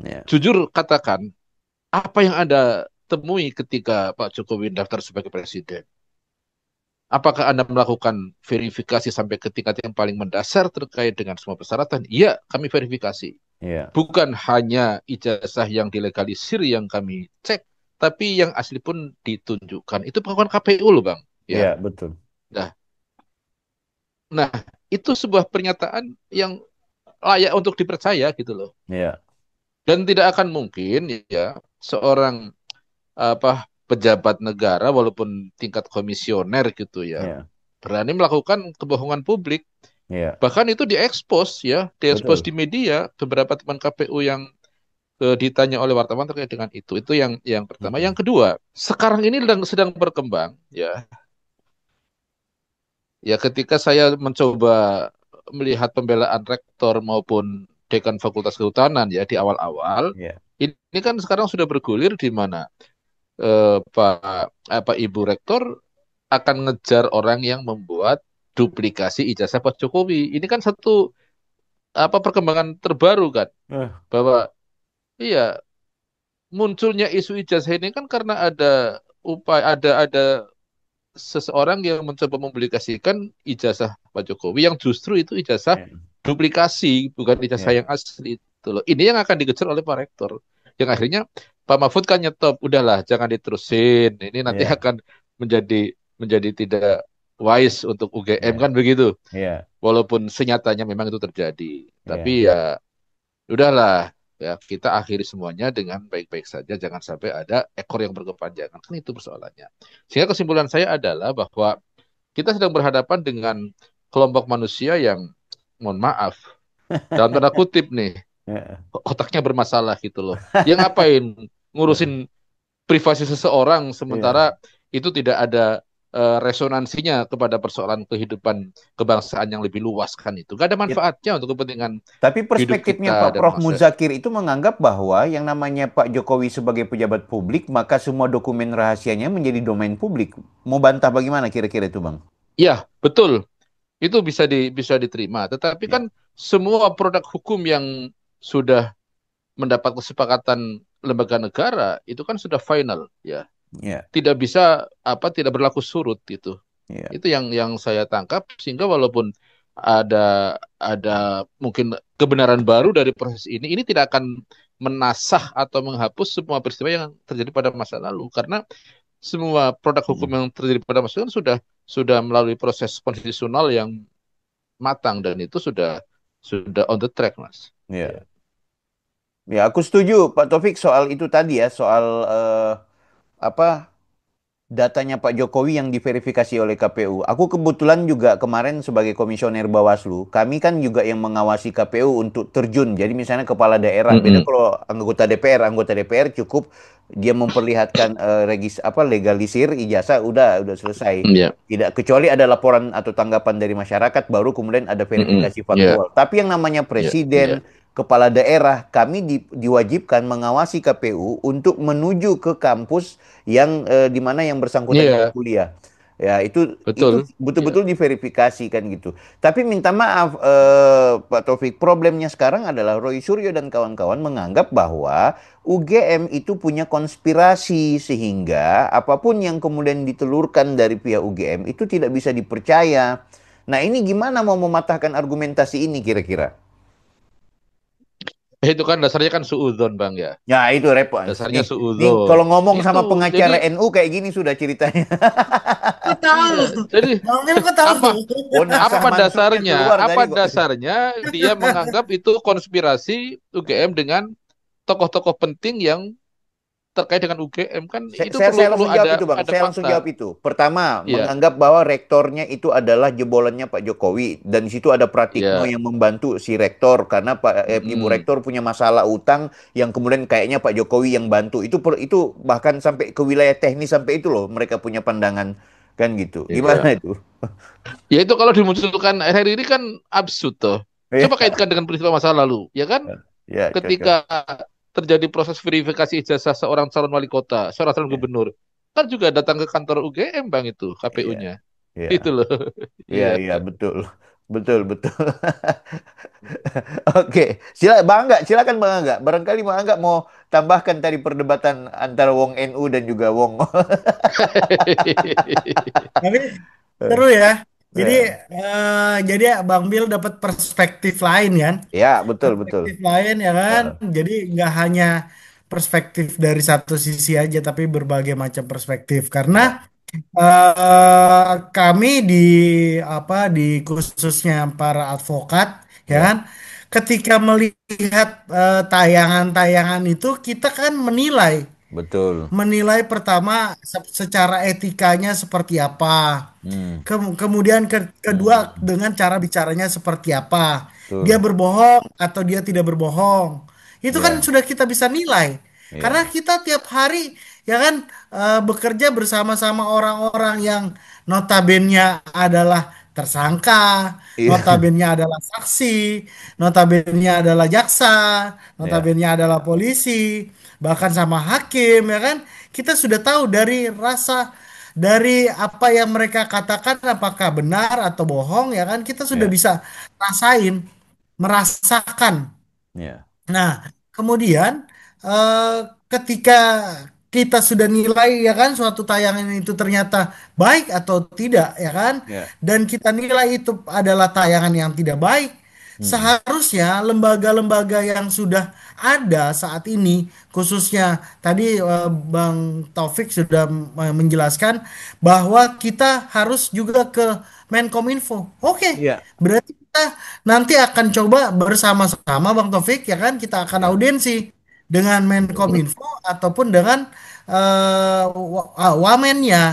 iya, jujur katakan, apa yang Anda temui ketika Pak Jokowi daftar sebagai presiden? Apakah Anda melakukan verifikasi sampai ke tingkat yang paling mendasar terkait dengan semua persyaratan? Iya, kami verifikasi. iya, Bukan hanya ijazah yang dilegalisir yang kami cek, tapi yang asli pun ditunjukkan. Itu pengakuan KPU loh, Bang. iya, Ya. betul. Nah, nah itu sebuah pernyataan yang layak untuk dipercaya gitu loh. Iya, Dan tidak akan mungkin ya seorang pejabat negara walaupun tingkat komisioner gitu ya iya, berani melakukan kebohongan publik. iya, Bahkan itu diekspos ya, diekspos betul. di media beberapa teman KPU yang ditanya oleh wartawan terkait dengan itu. Itu yang pertama. Mhm. Yang kedua, sekarang ini sedang berkembang ya. Ya ketika saya mencoba melihat pembelaan rektor maupun dekan Fakultas Kehutanan ya di awal-awal, Iya, ini kan sekarang sudah bergulir di mana Ibu Rektor akan ngejar orang yang membuat duplikasi ijazah Pak Jokowi. Ini kan satu perkembangan terbaru kan eh, bahwa iya munculnya isu ijazah ini kan karena ada seseorang yang mencoba mempublikasikan ijazah Pak Jokowi yang justru itu ijazah iya, duplikasi bukan ijazah iya, yang asli itu loh. Ini yang akan dikejar oleh Pak Rektor. Yang akhirnya Pak Mahfud kan nyetop, udahlah jangan diterusin. Ini nanti iya, akan menjadi menjadi tidak wise untuk UGM iya, kan begitu. iya, Walaupun senyatanya memang itu terjadi. iya, Tapi ya udahlah ya kita akhiri semuanya dengan baik-baik saja jangan sampai ada ekor yang berkepanjangan kan itu persoalannya sehingga kesimpulan saya adalah bahwa kita sedang berhadapan dengan kelompok manusia yang mohon maaf dalam tanda kutip nih iya, otaknya bermasalah gitu loh yang ngapain ngurusin privasi seseorang sementara iya. itu tidak ada resonansinya kepada persoalan kehidupan kebangsaan yang lebih luas kan itu gak ada Ya, manfaatnya untuk kepentingan tapi hidup perspektifnya kita Pak dan Prof. bangsa. Muzakir itu menganggap bahwa yang namanya Pak Jokowi sebagai pejabat publik, maka semua dokumen rahasianya menjadi domain publik. Mau bantah bagaimana kira-kira itu, Bang? Ya, betul. Itu bisa diterima. Tetapi kan Ya, semua produk hukum yang sudah mendapat kesepakatan lembaga negara itu kan sudah final, ya. ya, Tidak bisa tidak berlaku surut gitu. ya, Itu yang saya tangkap sehingga walaupun ada mungkin kebenaran baru dari proses ini tidak akan menasah atau menghapus semua peristiwa yang terjadi pada masa lalu karena semua produk hukum mm, yang terjadi pada masa lalu sudah melalui proses konstitusional yang matang dan itu sudah on the track, Mas. Ya. ya. Ya, aku setuju Pak Taufik soal itu tadi ya, soal apa datanya Pak Jokowi yang diverifikasi oleh KPU. Aku kebetulan juga kemarin sebagai komisioner Bawaslu, kami kan juga yang mengawasi KPU untuk terjun. Jadi misalnya kepala daerah, beda Mm-mm. kalau anggota DPR cukup dia memperlihatkan legalisir ijazah udah selesai. Ya. Tidak kecuali ada laporan atau tanggapan dari masyarakat baru kemudian ada Mm-mm. verifikasi Ya. faktual. Tapi yang namanya Ya. Ya. presiden, kepala daerah, kami diwajibkan mengawasi KPU untuk menuju ke kampus yang di mana yang bersangkutan itu Iya, kuliah. Ya, itu betul. Ya. betul-betul diverifikasi kan gitu. Tapi minta maaf Pak Taufik, problemnya sekarang adalah Roy Suryo dan kawan-kawan menganggap bahwa UGM itu punya konspirasi sehingga apapun yang kemudian ditelurkan dari pihak UGM itu tidak bisa dipercaya. Nah, ini gimana mau mematahkan argumentasi ini kira-kira? Itu kan dasarnya kan suudzon, Bang ya. Ya, itu repot. Dasarnya Nih suudzon. kalau ngomong Itu sama jadi pengacara NU kayak gini sudah ceritanya. Kok iya. tahu? Jadi Bang Wil kok tahu? apa Oh, Nasah apa Mansurnya dasarnya? keluar Apa tadi kok. dasarnya dia menganggap itu konspirasi UGM dengan tokoh-tokoh penting yang terkait dengan UGM kan Saya, itu saya, perlu saya perlu langsung jawab itu, Bang. ada Saya langsung fakta. jawab itu. Pertama, Iya, menganggap bahwa rektornya itu adalah jebolannya Pak Jokowi. Dan di situ ada Pratikno iya. yang membantu si rektor. Karena Ibu Mm-mm. Rektor punya masalah utang yang kemudian kayaknya Pak Jokowi yang bantu. Itu bahkan sampai ke wilayah teknis sampai itu loh. Mereka punya pandangan. Kan gitu. Iya. Gimana itu? Ya itu kalau dimunculkan akhir ini kan absurd toh. Coba Iya, kaitkan dengan peristiwa masa lalu, ya kan? ya, Ketika cocok. terjadi proses verifikasi ijazah seorang calon wali kota, seorang calon Ya, gubernur, kan juga datang ke kantor UGM bang itu iya, KPU-nya, iya. itu loh. Iya, Iya. iya, betul. Betul, betul. Oke, Bang Angga, silakan Bang Angga. Barangkali Bang Angga mau tambahkan tadi perdebatan antara Wong NU dan juga Wong. Tapi seru ya. Jadi Ya, jadi Bang Bil dapat perspektif lain kan? ya, betul, betul. Perspektif lain ya kan? Heeh. Jadi nggak hanya perspektif dari satu sisi aja, tapi berbagai macam perspektif. Karena Ya, kami di di khususnya para advokat ya ya, kan, ketika melihat tayangan-tayangan itu kita kan menilai betul. menilai pertama secara etikanya seperti apa. Hmm, Kemudian kedua hmm, dengan cara bicaranya seperti apa. Dia betul. berbohong atau dia tidak berbohong. Itu kan Ya, sudah kita bisa nilai. Karena ya, kita tiap hari ya kan bekerja bersama-sama orang-orang yang notabene adalah tersangka, iya, notabene adalah saksi, notabene adalah jaksa, ya, notabene adalah polisi, bahkan sama hakim ya kan. Kita sudah tahu dari dari apa yang mereka katakan apakah benar atau bohong ya kan kita sudah ya, bisa rasain, merasakan. ya, Nah, kemudian eh, ketika kita sudah nilai ya kan suatu tayangan itu ternyata baik atau tidak ya kan, ya. dan kita nilai itu adalah tayangan yang tidak baik, Hmm, seharusnya lembaga-lembaga yang sudah ada saat ini, khususnya tadi Bang Taufik sudah menjelaskan bahwa kita harus juga ke Menkominfo. Oke, iya, berarti kita nanti akan coba bersama-sama Bang Taufik ya kan kita akan iya, audiensi dengan betul. Menkominfo ataupun dengan Wamennya.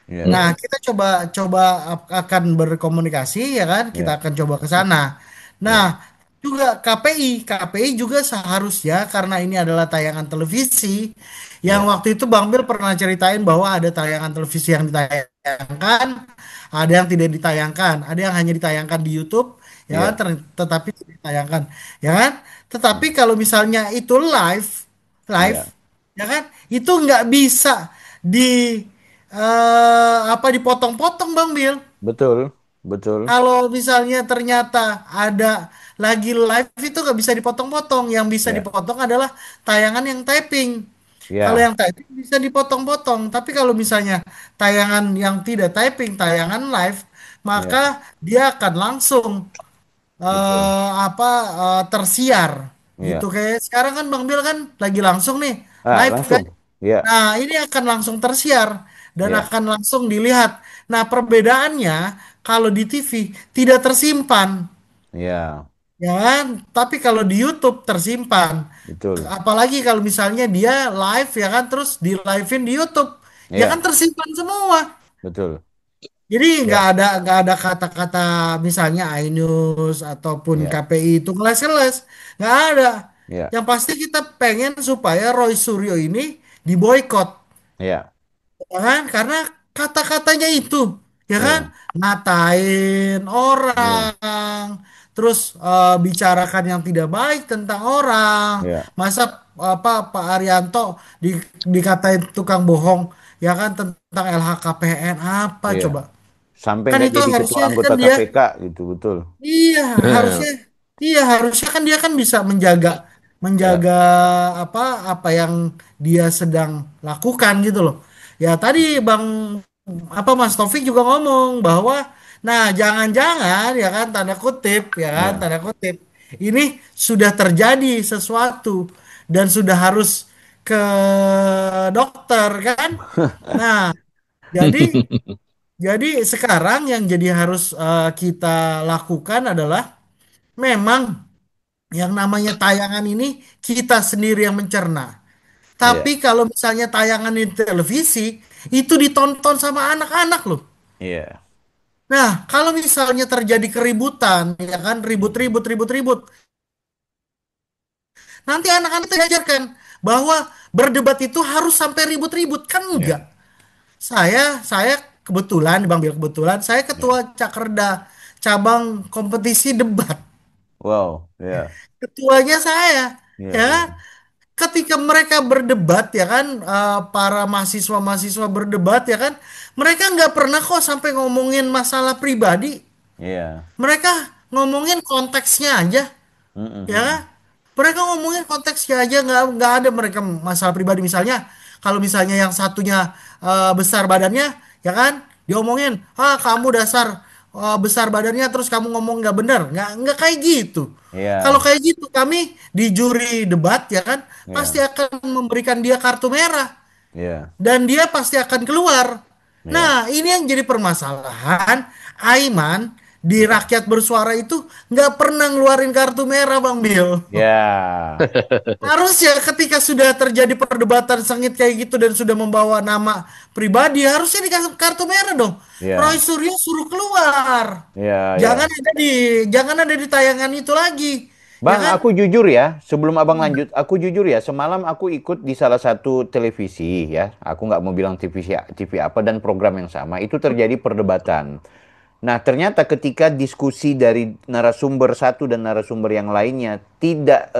Iya, Nah, Mm-mm. kita coba coba akan berkomunikasi ya kan, kita iya, akan coba ke sana. Nah, iya, juga KPI juga seharusnya karena ini adalah tayangan televisi yang iya, waktu itu Bang Bil pernah ceritain bahwa ada tayangan televisi yang ditayangkan, ada yang tidak ditayangkan, ada yang hanya ditayangkan di YouTube ya kan, iya, tetapi tidak ditayangkan ya kan. Tetapi hmm, kalau misalnya itu live, live iya, ya kan, itu nggak bisa di dipotong-potong Bang Bil. betul, betul. Kalau misalnya ternyata ada lagi live itu nggak bisa dipotong-potong. Yang bisa Ya, dipotong adalah tayangan yang typing. Kalau ya, yang typing bisa dipotong-potong. Tapi kalau misalnya tayangan yang tidak typing, tayangan live, maka ya, dia akan langsung betul. tersiar gitu. Iya. Kayak sekarang kan Bang Bil kan lagi langsung nih Ah, live kan. langsung. Ya, Nah, ini akan langsung tersiar dan ya, akan langsung dilihat. Nah, perbedaannya kalau di TV tidak tersimpan. ya. ya kan? Tapi kalau di YouTube tersimpan. Betul. Apalagi kalau misalnya dia live ya kan, terus di live-in di YouTube, ya kan Iya, tersimpan semua. betul. Jadi Ya, nggak ada kata-kata misalnya Ainus ataupun ya, KPI itu ngeles-ngeles, nggak ada. ya, Yang pasti kita pengen supaya Roy Suryo ini diboykot, ya, ya kan? Karena kata-katanya itu, ya kan, ya, ngatain ya, orang, terus bicarakan yang tidak baik tentang orang. ya, Masa apa Pak Arianto di, dikatain tukang bohong, ya kan tentang LHKPN apa ya. coba? Sampai Kan nggak itu jadi ketua harusnya anggota kan dia, KPK gitu, betul. iya Eh, harusnya, iya harusnya kan dia kan bisa menjaga, Ya, menjaga apa apa yang dia sedang lakukan gitu loh. Ya tadi Bang apa Mas Taufik juga ngomong bahwa, nah jangan-jangan ya kan tanda kutip ya kan ya. tanda kutip ini sudah terjadi sesuatu dan sudah harus ke dokter kan. Nah jadi jadi sekarang yang jadi harus kita lakukan adalah memang yang namanya tayangan ini kita sendiri yang mencerna. Tapi Iya, kalau misalnya tayangan di televisi itu ditonton sama anak-anak loh. iya. Nah, kalau misalnya terjadi keributan, ya kan ribut-ribut, nanti anak-anak diajarkan bahwa berdebat itu harus sampai ribut-ribut kan Iya, enggak. Saya kebetulan Bang Bil kebetulan saya iya. ketua Cakerda cabang kompetisi debat. Wow, ya, Ketuanya saya, iya, ya iya, kan? Ketika mereka berdebat ya kan, para mahasiswa-mahasiswa berdebat ya kan, mereka nggak pernah kok sampai ngomongin masalah pribadi. iya. Mereka ngomongin konteksnya aja, Mm, mm, ya kan? mm. Mereka ngomongin konteksnya aja, nggak ada mereka masalah pribadi. Misalnya kalau misalnya yang satunya besar badannya, ya kan, diomongin, kamu dasar besar badannya, terus kamu ngomong nggak bener, nggak kayak gitu. Kalau Iya, kayak gitu, kami di juri debat ya kan, pasti iya, akan memberikan dia kartu merah iya, dan dia pasti akan keluar. iya, Nah, ini yang jadi permasalahan. Aiman di iya. rakyat bersuara itu nggak pernah ngeluarin kartu merah, Bang Bill. Ya, Harusnya ketika sudah terjadi perdebatan sengit kayak gitu dan sudah membawa nama pribadi, harusnya dikasih kartu merah dong. Roy ya, Suryo suruh keluar. ya, Jangan ya. ada di jangan ada di tayangan itu lagi. Ya Bang, kan? aku jujur ya, sebelum abang lanjut, aku jujur ya, semalam aku ikut di salah satu televisi ya, aku nggak mau bilang TV apa dan program yang sama, itu terjadi perdebatan. Nah, ternyata ketika diskusi dari narasumber satu dan narasumber yang lainnya tidak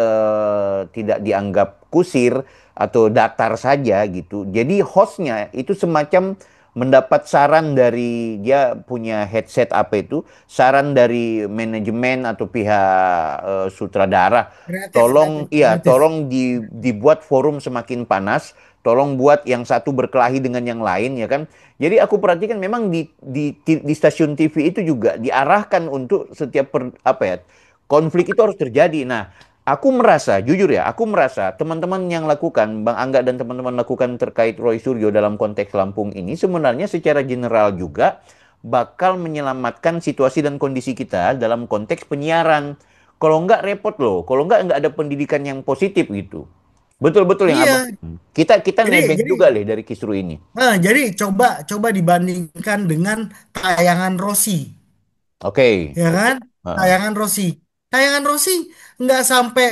dianggap kusir atau datar saja gitu. Jadi hostnya itu semacam mendapat saran dari dia punya headset apa itu, saran dari manajemen atau pihak sutradara. Kreatif, Tolong, kreatif, iya, kreatif. tolong dibuat forum semakin panas. Tolong buat yang satu berkelahi dengan yang lain ya kan. Jadi aku perhatikan memang di stasiun TV itu juga diarahkan untuk setiap apa ya konflik itu harus terjadi. Nah, aku merasa jujur ya, aku merasa teman-teman yang lakukan Bang Angga dan teman-teman lakukan terkait Roy Suryo dalam konteks Lampung ini sebenarnya secara general juga bakal menyelamatkan situasi dan kondisi kita dalam konteks penyiaran. Kalau enggak repot loh, kalau enggak ada pendidikan yang positif gitu. Betul-betul yang abang. Iya, Kita jadi nebeng jadi juga deh dari kisru ini. jadi coba coba dibandingkan dengan tayangan Rossi. Oke. Ya kan? Heeh. Tayangan Rossi. Tayangan Rossi nggak sampai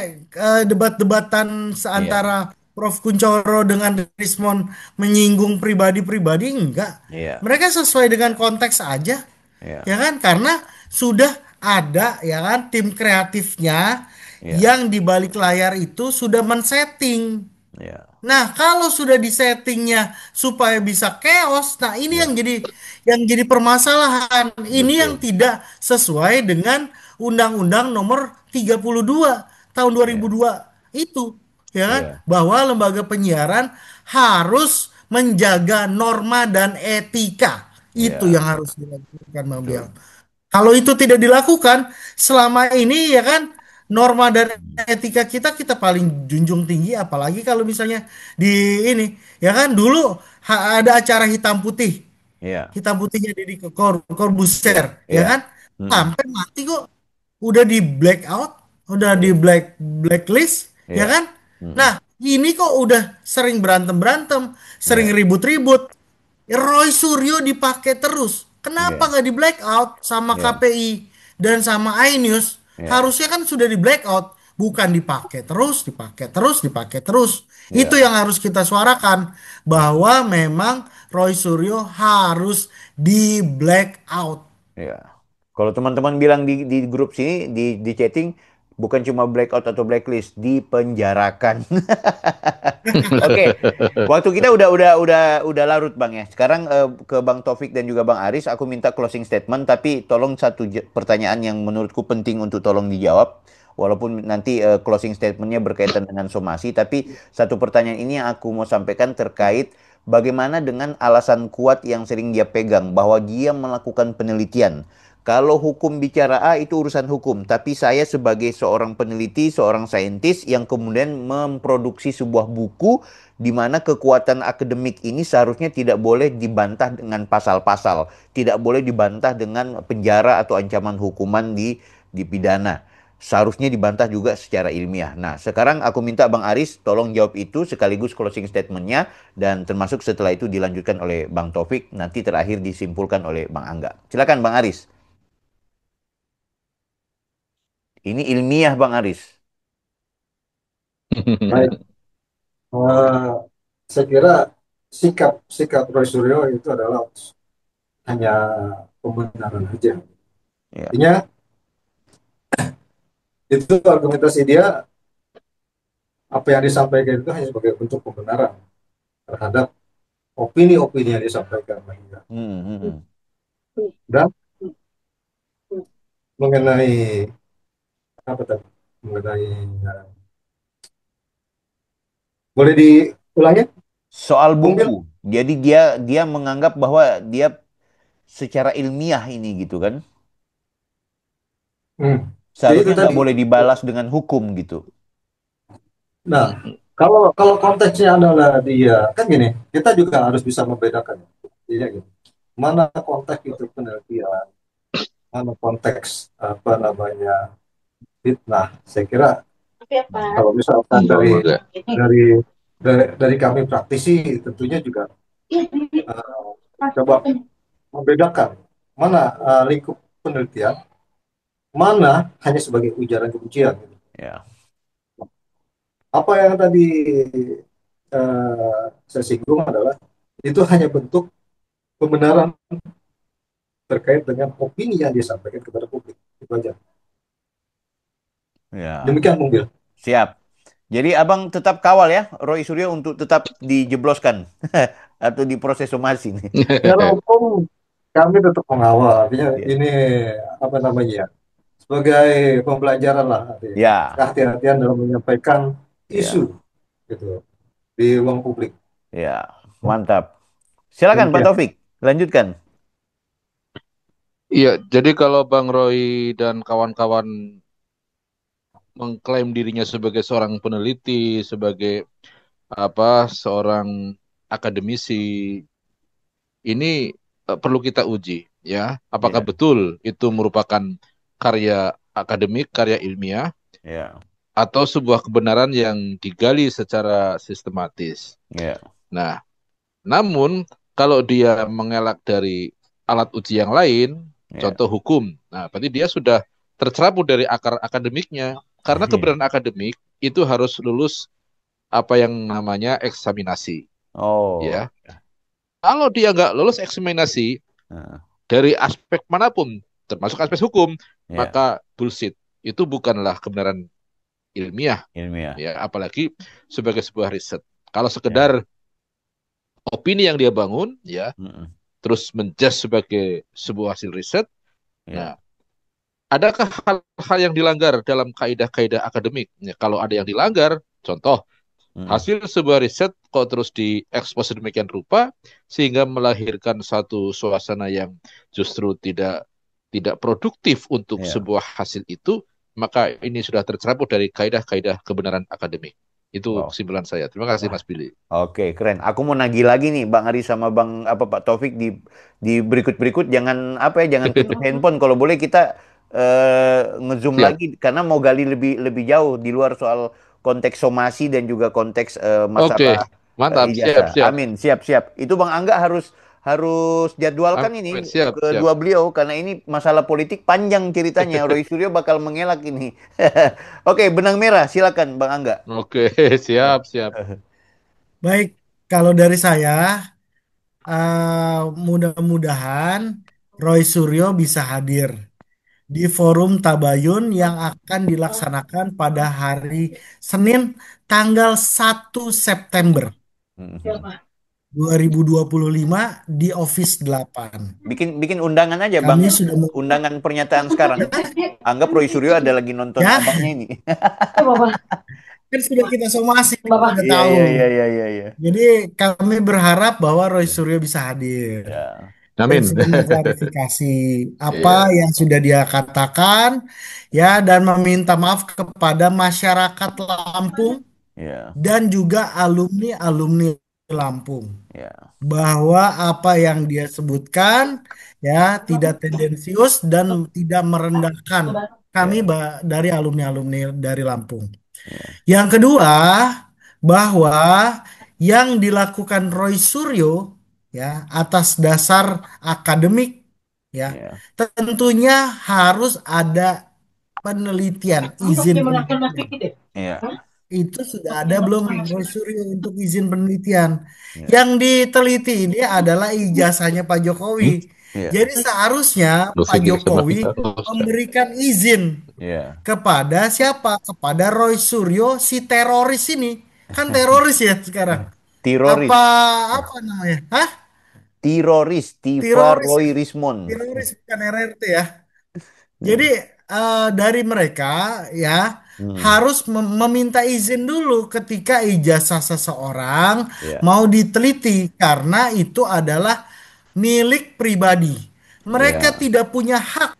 debat-debatan Iya, antara Prof. Kuncoro dengan Rismon menyinggung pribadi-pribadi, enggak. iya, Mereka sesuai dengan konteks aja, iya, ya kan? Karena sudah ada, ya kan, tim kreatifnya iya, yang di balik layar itu sudah men-setting. iya, Nah, kalau sudah disettingnya supaya bisa chaos, nah ini iya, yang jadi permasalahan. Ini yang betul. tidak sesuai dengan Undang-Undang Nomor 32 tahun Iya, 2002 itu, ya kan? iya, Bahwa lembaga penyiaran harus menjaga norma dan etika. Itu iya, yang harus dilakukan, Bang Bial. betul. Kalau itu tidak dilakukan selama ini ya kan norma dan etika kita kita paling junjung tinggi apalagi kalau misalnya di ini ya kan dulu ada acara hitam putih. Iya, Hitam putihnya Deddy iya, Corbuzier ya iya. kan Mm-mm. sampai mati kok udah di black out udah di blacklist, ya Iya. kan? Mm-mm. Nah, ini kok udah sering berantem-berantem, sering Iya. ribut-ribut. Roy Suryo dipakai terus. Kenapa Iya. nggak di blackout sama Iya. KPI dan sama iNews? Iya. Harusnya kan sudah di blackout, bukan dipakai terus, dipakai terus, dipakai terus. Itu Iya. yang harus kita suarakan bahwa memang Roy Suryo harus di blackout. Iya. Kalau teman-teman bilang di grup sini di chatting bukan cuma blackout atau blacklist, dipenjarakan. Oke, waktu kita udah larut Bang ya. Sekarang ke Bang Taufik dan juga Bang Aris, aku minta closing statement tapi tolong satu pertanyaan yang menurutku penting untuk tolong dijawab. Walaupun nanti closing statementnya berkaitan dengan somasi, tapi satu pertanyaan ini yang aku mau sampaikan terkait bagaimana dengan alasan kuat yang sering dia pegang bahwa dia melakukan penelitian. Kalau hukum bicara A itu urusan hukum, tapi saya sebagai seorang peneliti, seorang saintis yang kemudian memproduksi sebuah buku di mana kekuatan akademik ini seharusnya tidak boleh dibantah dengan pasal-pasal, tidak boleh dibantah dengan penjara atau ancaman hukuman di pidana. Seharusnya dibantah juga secara ilmiah. Nah, sekarang aku minta Bang Aris tolong jawab itu sekaligus closing statementnya dan termasuk setelah itu dilanjutkan oleh Bang Taufik, nanti terakhir disimpulkan oleh Bang Angga. Silakan Bang Aris. Ini ilmiah Bang Aris. Baik, eh, saya kira sikap sikap Roy Suryo itu adalah hanya pembenaran aja. Ya. Artinya itu argumentasi dia, apa yang disampaikan itu hanya sebagai bentuk pembenaran terhadap opini-opini yang disampaikan oleh dia. Hmm, hmm, hmm. Dan mengenai apa tadi? Mengenai boleh diulangi, Soal Bung Bil? buku. Jadi dia menganggap bahwa dia secara ilmiah ini gitu kan. Hmm. Jadi itu Seharusnya nggak tadi. boleh dibalas dengan hukum gitu. Nah, kalau kalau konteksnya adalah dia, kan gini, kita juga harus bisa membedakan. Iya gitu. Mana konteks itu penelitian, mana konteks apa namanya fitnah. Saya kira kalau misalkan dari Enggak. dari dari kami praktisi tentunya juga coba membedakan mana lingkup penelitian, mana hanya sebagai ujaran kebencian. Ya. Apa yang tadi saya singgung adalah itu hanya bentuk pembenaran terkait dengan opini yang disampaikan kepada publik. Itu aja. Ya. Demikian mungkin. Siap. Jadi abang tetap kawal ya Roy Suryo untuk tetap dijebloskan atau diproses somasi nih. Secara hukum kami tetap mengawal. Artinya Ya. ini apa namanya ya, sebagai pembelajaran lah. Artinya. Ya. Kehati-hatian dalam menyampaikan Ya. isu gitu di ruang publik. Ya. Mantap. Silakan Pak Demikian. Taufik, lanjutkan. Iya, jadi kalau Bang Roy dan kawan-kawan mengklaim dirinya sebagai seorang peneliti, sebagai seorang akademisi, ini perlu kita uji, ya. Apakah Ya. betul itu merupakan karya akademik, karya ilmiah, Ya. atau sebuah kebenaran yang digali secara sistematis. Ya. Nah, namun kalau dia mengelak dari alat uji yang lain, Ya. contoh hukum, nah berarti dia sudah tercerabut dari akar akademiknya. Karena kebenaran akademik itu harus lulus apa yang namanya eksaminasi, Oh. ya. Kalau dia nggak lulus eksaminasi Nah, dari aspek manapun, termasuk aspek hukum, ya. maka bullshit. Itu bukanlah kebenaran ilmiah, Ilmiah. ya. Apalagi sebagai sebuah riset. Kalau Ya. sekedar opini yang dia bangun, ya, Mm-mm. terus menjudge sebagai sebuah hasil riset. Ya. Nah, adakah hal-hal yang dilanggar dalam kaidah-kaidah akademik? Ya, kalau ada yang dilanggar, contoh Mm-mm. hasil sebuah riset kok terus diekspos sedemikian rupa sehingga melahirkan satu suasana yang justru tidak tidak produktif untuk Ya. sebuah hasil itu, maka ini sudah tercerabut dari kaidah-kaidah kebenaran akademik. Itu Wow. kesimpulan saya. Terima kasih Wah, Mas Billy. oke, keren. Aku mau nagih lagi nih Bang Ari sama Bang apa Pak Taufik di berikut-berikut jangan apa ya, jangan tutup handphone kalau boleh kita ngezoom Siap. lagi karena mau gali lebih lebih jauh di luar soal konteks somasi dan juga konteks Oke, masalah mantap. Siap, ijazah. siap. Amin, siap siap. Itu Bang Angga harus harus jadwalkan Amin, ini siap, siap. kedua beliau karena ini masalah politik panjang ceritanya. Roy Suryo bakal mengelak ini. Oke, benang merah, silakan Bang Angga. Oke, siap, siap. Baik, kalau dari saya, mudah-mudahan Roy Suryo bisa hadir di forum Tabayun yang akan dilaksanakan pada hari Senin tanggal 1 September Mhm. 2025 di Office 8. Bikin bikin undangan aja Bang. Kami sudah Undangan pernyataan sekarang. Anggap Roy Suryo ada lagi nonton ya, abangnya ini. kan sudah kita somasi, kita udah Iya tahu. iya iya iya iya iya. Jadi kami berharap bahwa Roy Suryo bisa hadir Ya. dan Amin. sudah mengklarifikasi apa Iya. yang sudah dia katakan ya dan meminta maaf kepada masyarakat Lampung Ya. dan juga alumni-alumni Lampung Ya. bahwa apa yang dia sebutkan ya tidak tendensius dan tidak merendahkan kami Ya. dari alumni-alumni dari Lampung. Ya. Yang kedua, bahwa yang dilakukan Roy Suryo ya atas dasar akademik ya Ya. tentunya harus ada penelitian, izin penelitian. Ya. Itu sudah ada belum Roy Suryo untuk izin penelitian? Ya. Yang diteliti ini adalah ijazahnya Pak Jokowi. Ya. Jadi seharusnya Pak Dosen sama Jokowi kita. memberikan izin Ya. kepada siapa? Kepada Roy Suryo si teroris ini. Kan teroris ya sekarang. Apa Teroris. apa namanya? Hah? Teroris. Tifa Teroris Roy ya? Rismond. Teroris bukan RRT ya. Jadi Ya. dari mereka ya Hmm. harus meminta izin dulu ketika ijazah seseorang Ya. mau diteliti karena itu adalah milik pribadi. Mereka Ya. tidak punya hak,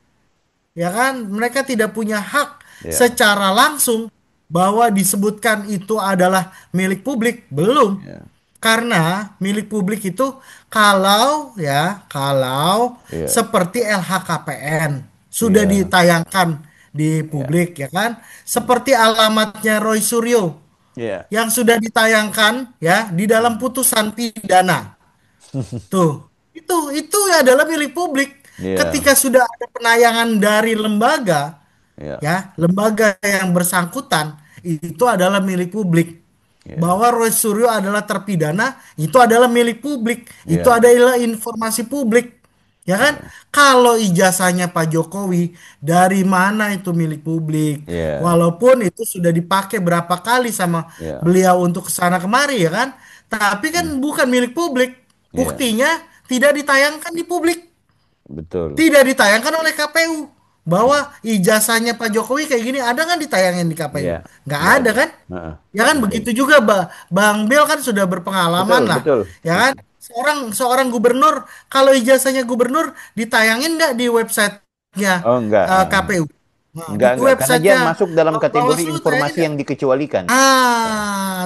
ya kan? Mereka tidak punya hak Ya. secara langsung bahwa disebutkan itu adalah milik publik, belum. Ya. Karena milik publik itu kalau Ya. seperti LHKPN sudah Ya. ditayangkan di Ya. publik ya kan, seperti alamatnya Roy Suryo Ya. yang sudah ditayangkan ya di dalam Hmm. putusan pidana. Tuh, itu adalah milik publik. Ya. Ketika sudah ada penayangan dari lembaga, Ya. ya, lembaga yang bersangkutan itu adalah milik publik. Ya. Bahwa Roy Suryo adalah terpidana, itu adalah milik publik. Itu Ya. adalah informasi publik. Ya kan? Ya. Kalau ijazahnya Pak Jokowi, dari mana itu milik publik? Ya. Walaupun itu sudah dipakai berapa kali sama Ya. beliau untuk kesana kemari ya kan? Tapi kan Hmm. bukan milik publik. Ya. Buktinya tidak ditayangkan di publik. Betul. Tidak ditayangkan oleh KPU. Bahwa Ya. ijazahnya Pak Jokowi kayak gini ada kan ditayangin di KPU? Ya. Nggak Nggak ada ada. kan? Heeh. Ya kan Betul. begitu juga Bang Bill kan sudah berpengalaman Betul. lah. Betul. Ya kan? Seorang seorang gubernur kalau ijazahnya gubernur ditayangin nggak di websitenya Oh, enggak. KPU? Nah, di Enggak, karena dia websitenya masuk dalam kategori Bawaslu tayangin informasi nggak? yang dikecualikan.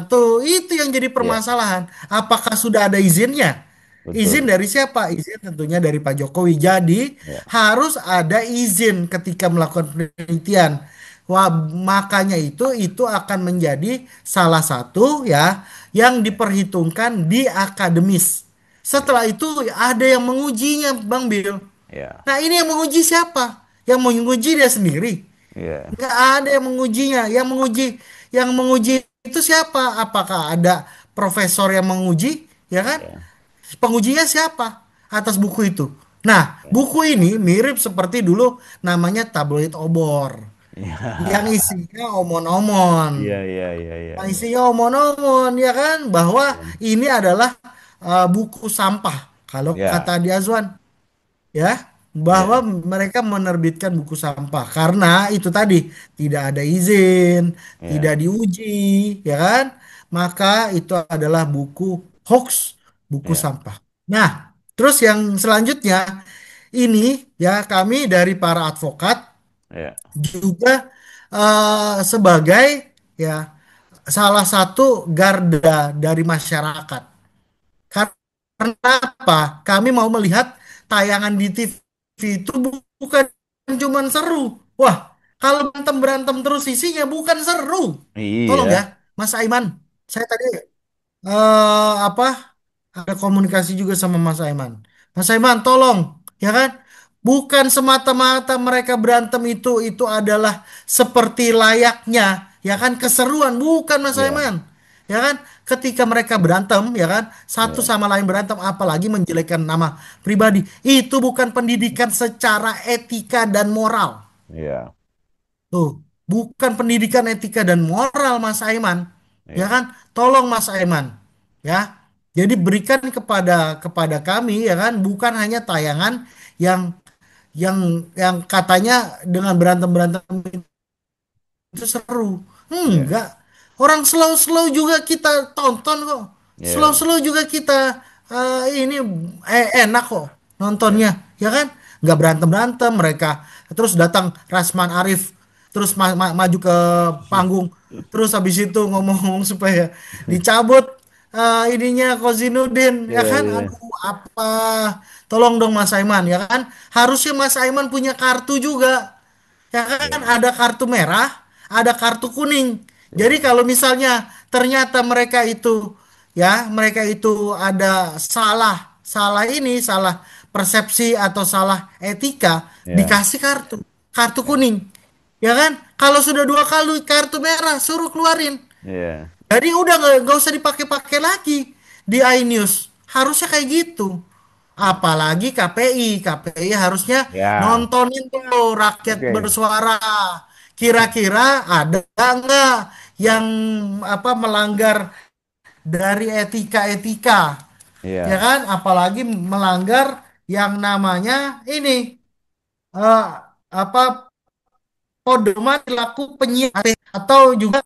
Tuh itu yang jadi Ya, permasalahan. Apakah sudah ada izinnya? Izin betul. dari siapa? Izin tentunya dari Pak Jokowi. Jadi Ya, harus ada izin ketika melakukan penelitian. Wah, makanya itu akan menjadi salah satu ya yang diperhitungkan di akademis. Setelah ya, itu ada yang mengujinya, Bang Bill. ya, Nah, ini yang menguji siapa? Yang menguji dia sendiri. ya, Nggak ada yang mengujinya. Yang menguji itu siapa? Apakah ada profesor yang menguji? Ya kan? ya, Pengujinya siapa atas buku itu? Nah, ya, buku ini mirip seperti dulu namanya tabloid obor. Yang ya, isinya omon-omon. ya, ya, ya, ya, Yang ya, isinya omon-omon, ya kan? Bahwa ya, ini adalah buku sampah. Kalau kata ya, Adi Azwan, ya bahwa ya, mereka menerbitkan buku sampah karena itu tadi tidak ada izin, tidak ya, diuji, ya kan? Maka itu adalah buku hoax, buku ya, sampah. Nah, terus yang selanjutnya ini ya kami dari para advokat ya, juga sebagai ya salah satu garda dari masyarakat. Karena apa? Kami mau melihat tayangan di TV itu bukan cuman seru. Wah, kalau berantem-berantem terus isinya bukan seru. Tolong ya, Iya, Mas Aiman. Saya tadi apa ada komunikasi juga sama Mas Aiman. Mas Aiman, tolong, ya kan? Bukan semata-mata mereka berantem itu adalah seperti layaknya, ya kan? Keseruan, bukan Mas iya, Aiman. Ya kan? Ketika mereka berantem, ya kan? Satu iya, sama lain berantem, apalagi menjelekkan nama pribadi. Itu bukan pendidikan secara etika dan moral. iya, Tuh, bukan pendidikan etika dan moral Mas Aiman. Ya iya, kan? Tolong Mas Aiman. Ya. Jadi berikan kepada kami ya kan bukan hanya tayangan yang yang yang katanya dengan berantem-berantem itu seru. iya, Enggak. Orang slow-slow juga kita tonton kok. iya, Slow-slow juga kita ini enak kok iya, nontonnya, ya kan? Nggak berantem-berantem mereka. Terus datang Rasman Arif, terus maju ke panggung, terus habis itu ngomong-ngomong supaya dicabut ininya Kozinudin, ya iya, kan? iya, Aduh, apa? Tolong dong Mas Aiman, ya kan? Harusnya Mas Aiman punya kartu juga. Ya kan iya, ada kartu merah, ada kartu kuning. Jadi iya, kalau misalnya ternyata mereka itu ada salah ini, salah persepsi atau salah etika, iya, dikasih kartu iya, kuning. Ya kan? Kalau sudah dua kali kartu merah, suruh keluarin. iya, Jadi udah nggak usah dipakai-pakai lagi di iNews. Harusnya kayak gitu. Apalagi KPI harusnya ya, nontonin tuh rakyat oke, bersuara. Kira-kira ada nggak yang apa melanggar dari etika-etika, ya iya, kan? Apalagi melanggar yang namanya ini eh, apa pedoman perilaku penyiar atau juga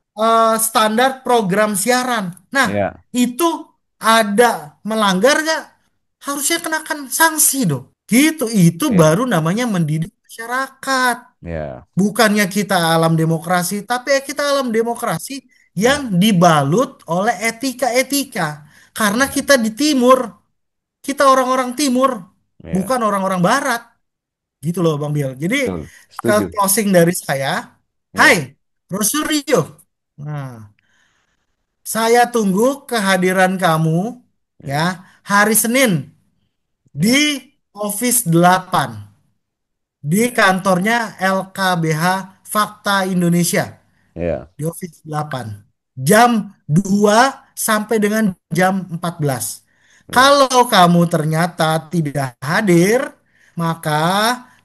standar program siaran. Nah, iya, itu ada melanggar nggak? Harusnya kenakan sanksi dong. Gitu, itu iya, baru namanya mendidik masyarakat. iya, Bukannya kita alam demokrasi, tapi ya kita alam demokrasi yang iya, dibalut oleh etika-etika. Karena iya, kita di timur, kita orang-orang timur, iya, bukan orang-orang barat. Gitu loh Bang Biel. Jadi betul, ke setuju, closing dari saya, Hai, iya, Rosurio. Nah, saya tunggu kehadiran kamu ya iya, hari Senin di iya, Office 8 di kantornya LKBH Fakta Indonesia iya, di Office 8 jam 2 sampai dengan jam 14. iya, Kalau kamu ternyata tidak hadir, maka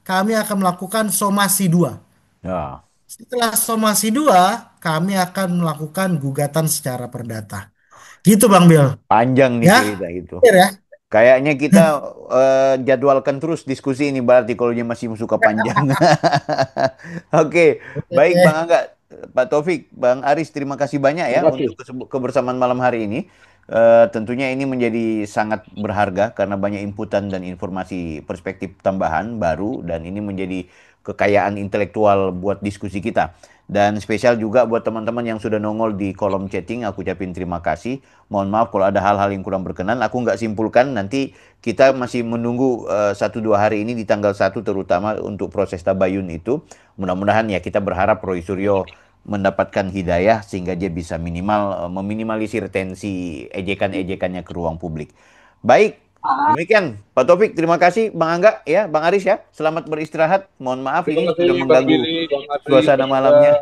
kami akan melakukan somasi 2. ya, Setelah somasi 2, kami akan melakukan gugatan secara perdata. Gitu Bang Bill. panjang nih Ya, cerita itu. clear ya. Kayaknya kita jadwalkan terus diskusi ini berarti kalau dia masih suka panjang. Oke, baik Bang Oke. Angga, Pak Taufik, Bang Aris, terima kasih banyak ya Terima untuk kasih. kebersamaan malam hari ini. Tentunya ini menjadi sangat berharga karena banyak inputan dan informasi perspektif tambahan baru dan ini menjadi kekayaan intelektual buat diskusi kita. Dan spesial juga buat teman-teman yang sudah nongol di kolom chatting, aku ucapin terima kasih. Mohon maaf kalau ada hal-hal yang kurang berkenan. Aku nggak simpulkan, nanti kita masih menunggu 1-2 hari ini di tanggal 1 terutama untuk proses tabayun itu. Mudah-mudahan ya kita berharap Roy Suryo mendapatkan hidayah sehingga dia bisa minimal meminimalisir tensi ejekan-ejekannya ke ruang publik. Baik, demikian Pak Taufik, terima kasih Bang Angga ya, Bang Aris ya. Selamat beristirahat. Mohon maaf Terima ini kasih sudah Bang mengganggu Billy, Bang Adri, suasana Bang Angga. malamnya.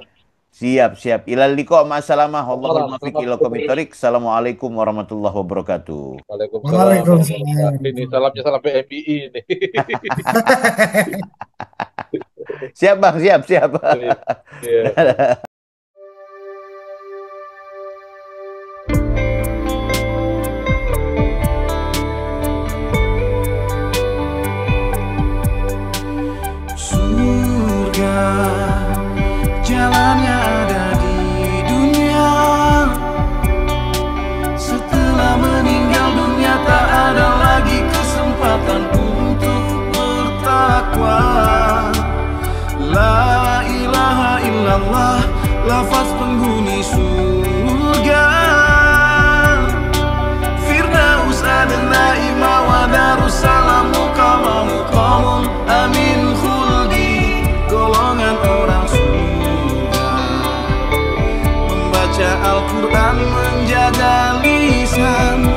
Siap, siap. Ilal liqa ma'assalamah. Selamat Wallahul malam, muwaffiq selamat ila aqwamit bertugas. thoriq. Assalamualaikum warahmatullahi wabarakatuh. Waalaikumsalam warahmatullahi wabarakatuh. Ini Waalaikumsalam. salamnya salam PMII nih. Siap, Bang. Siap, siap. Iya. Iya. Surga jalannya ada di dunia. Setelah meninggal dunia tak ada lagi kesempatan untuk bertakwa. La ilaha illallah, lafaz penghuni surga. Firdaus adna ima wa darussalamu kama muqamun amin khuldi. insan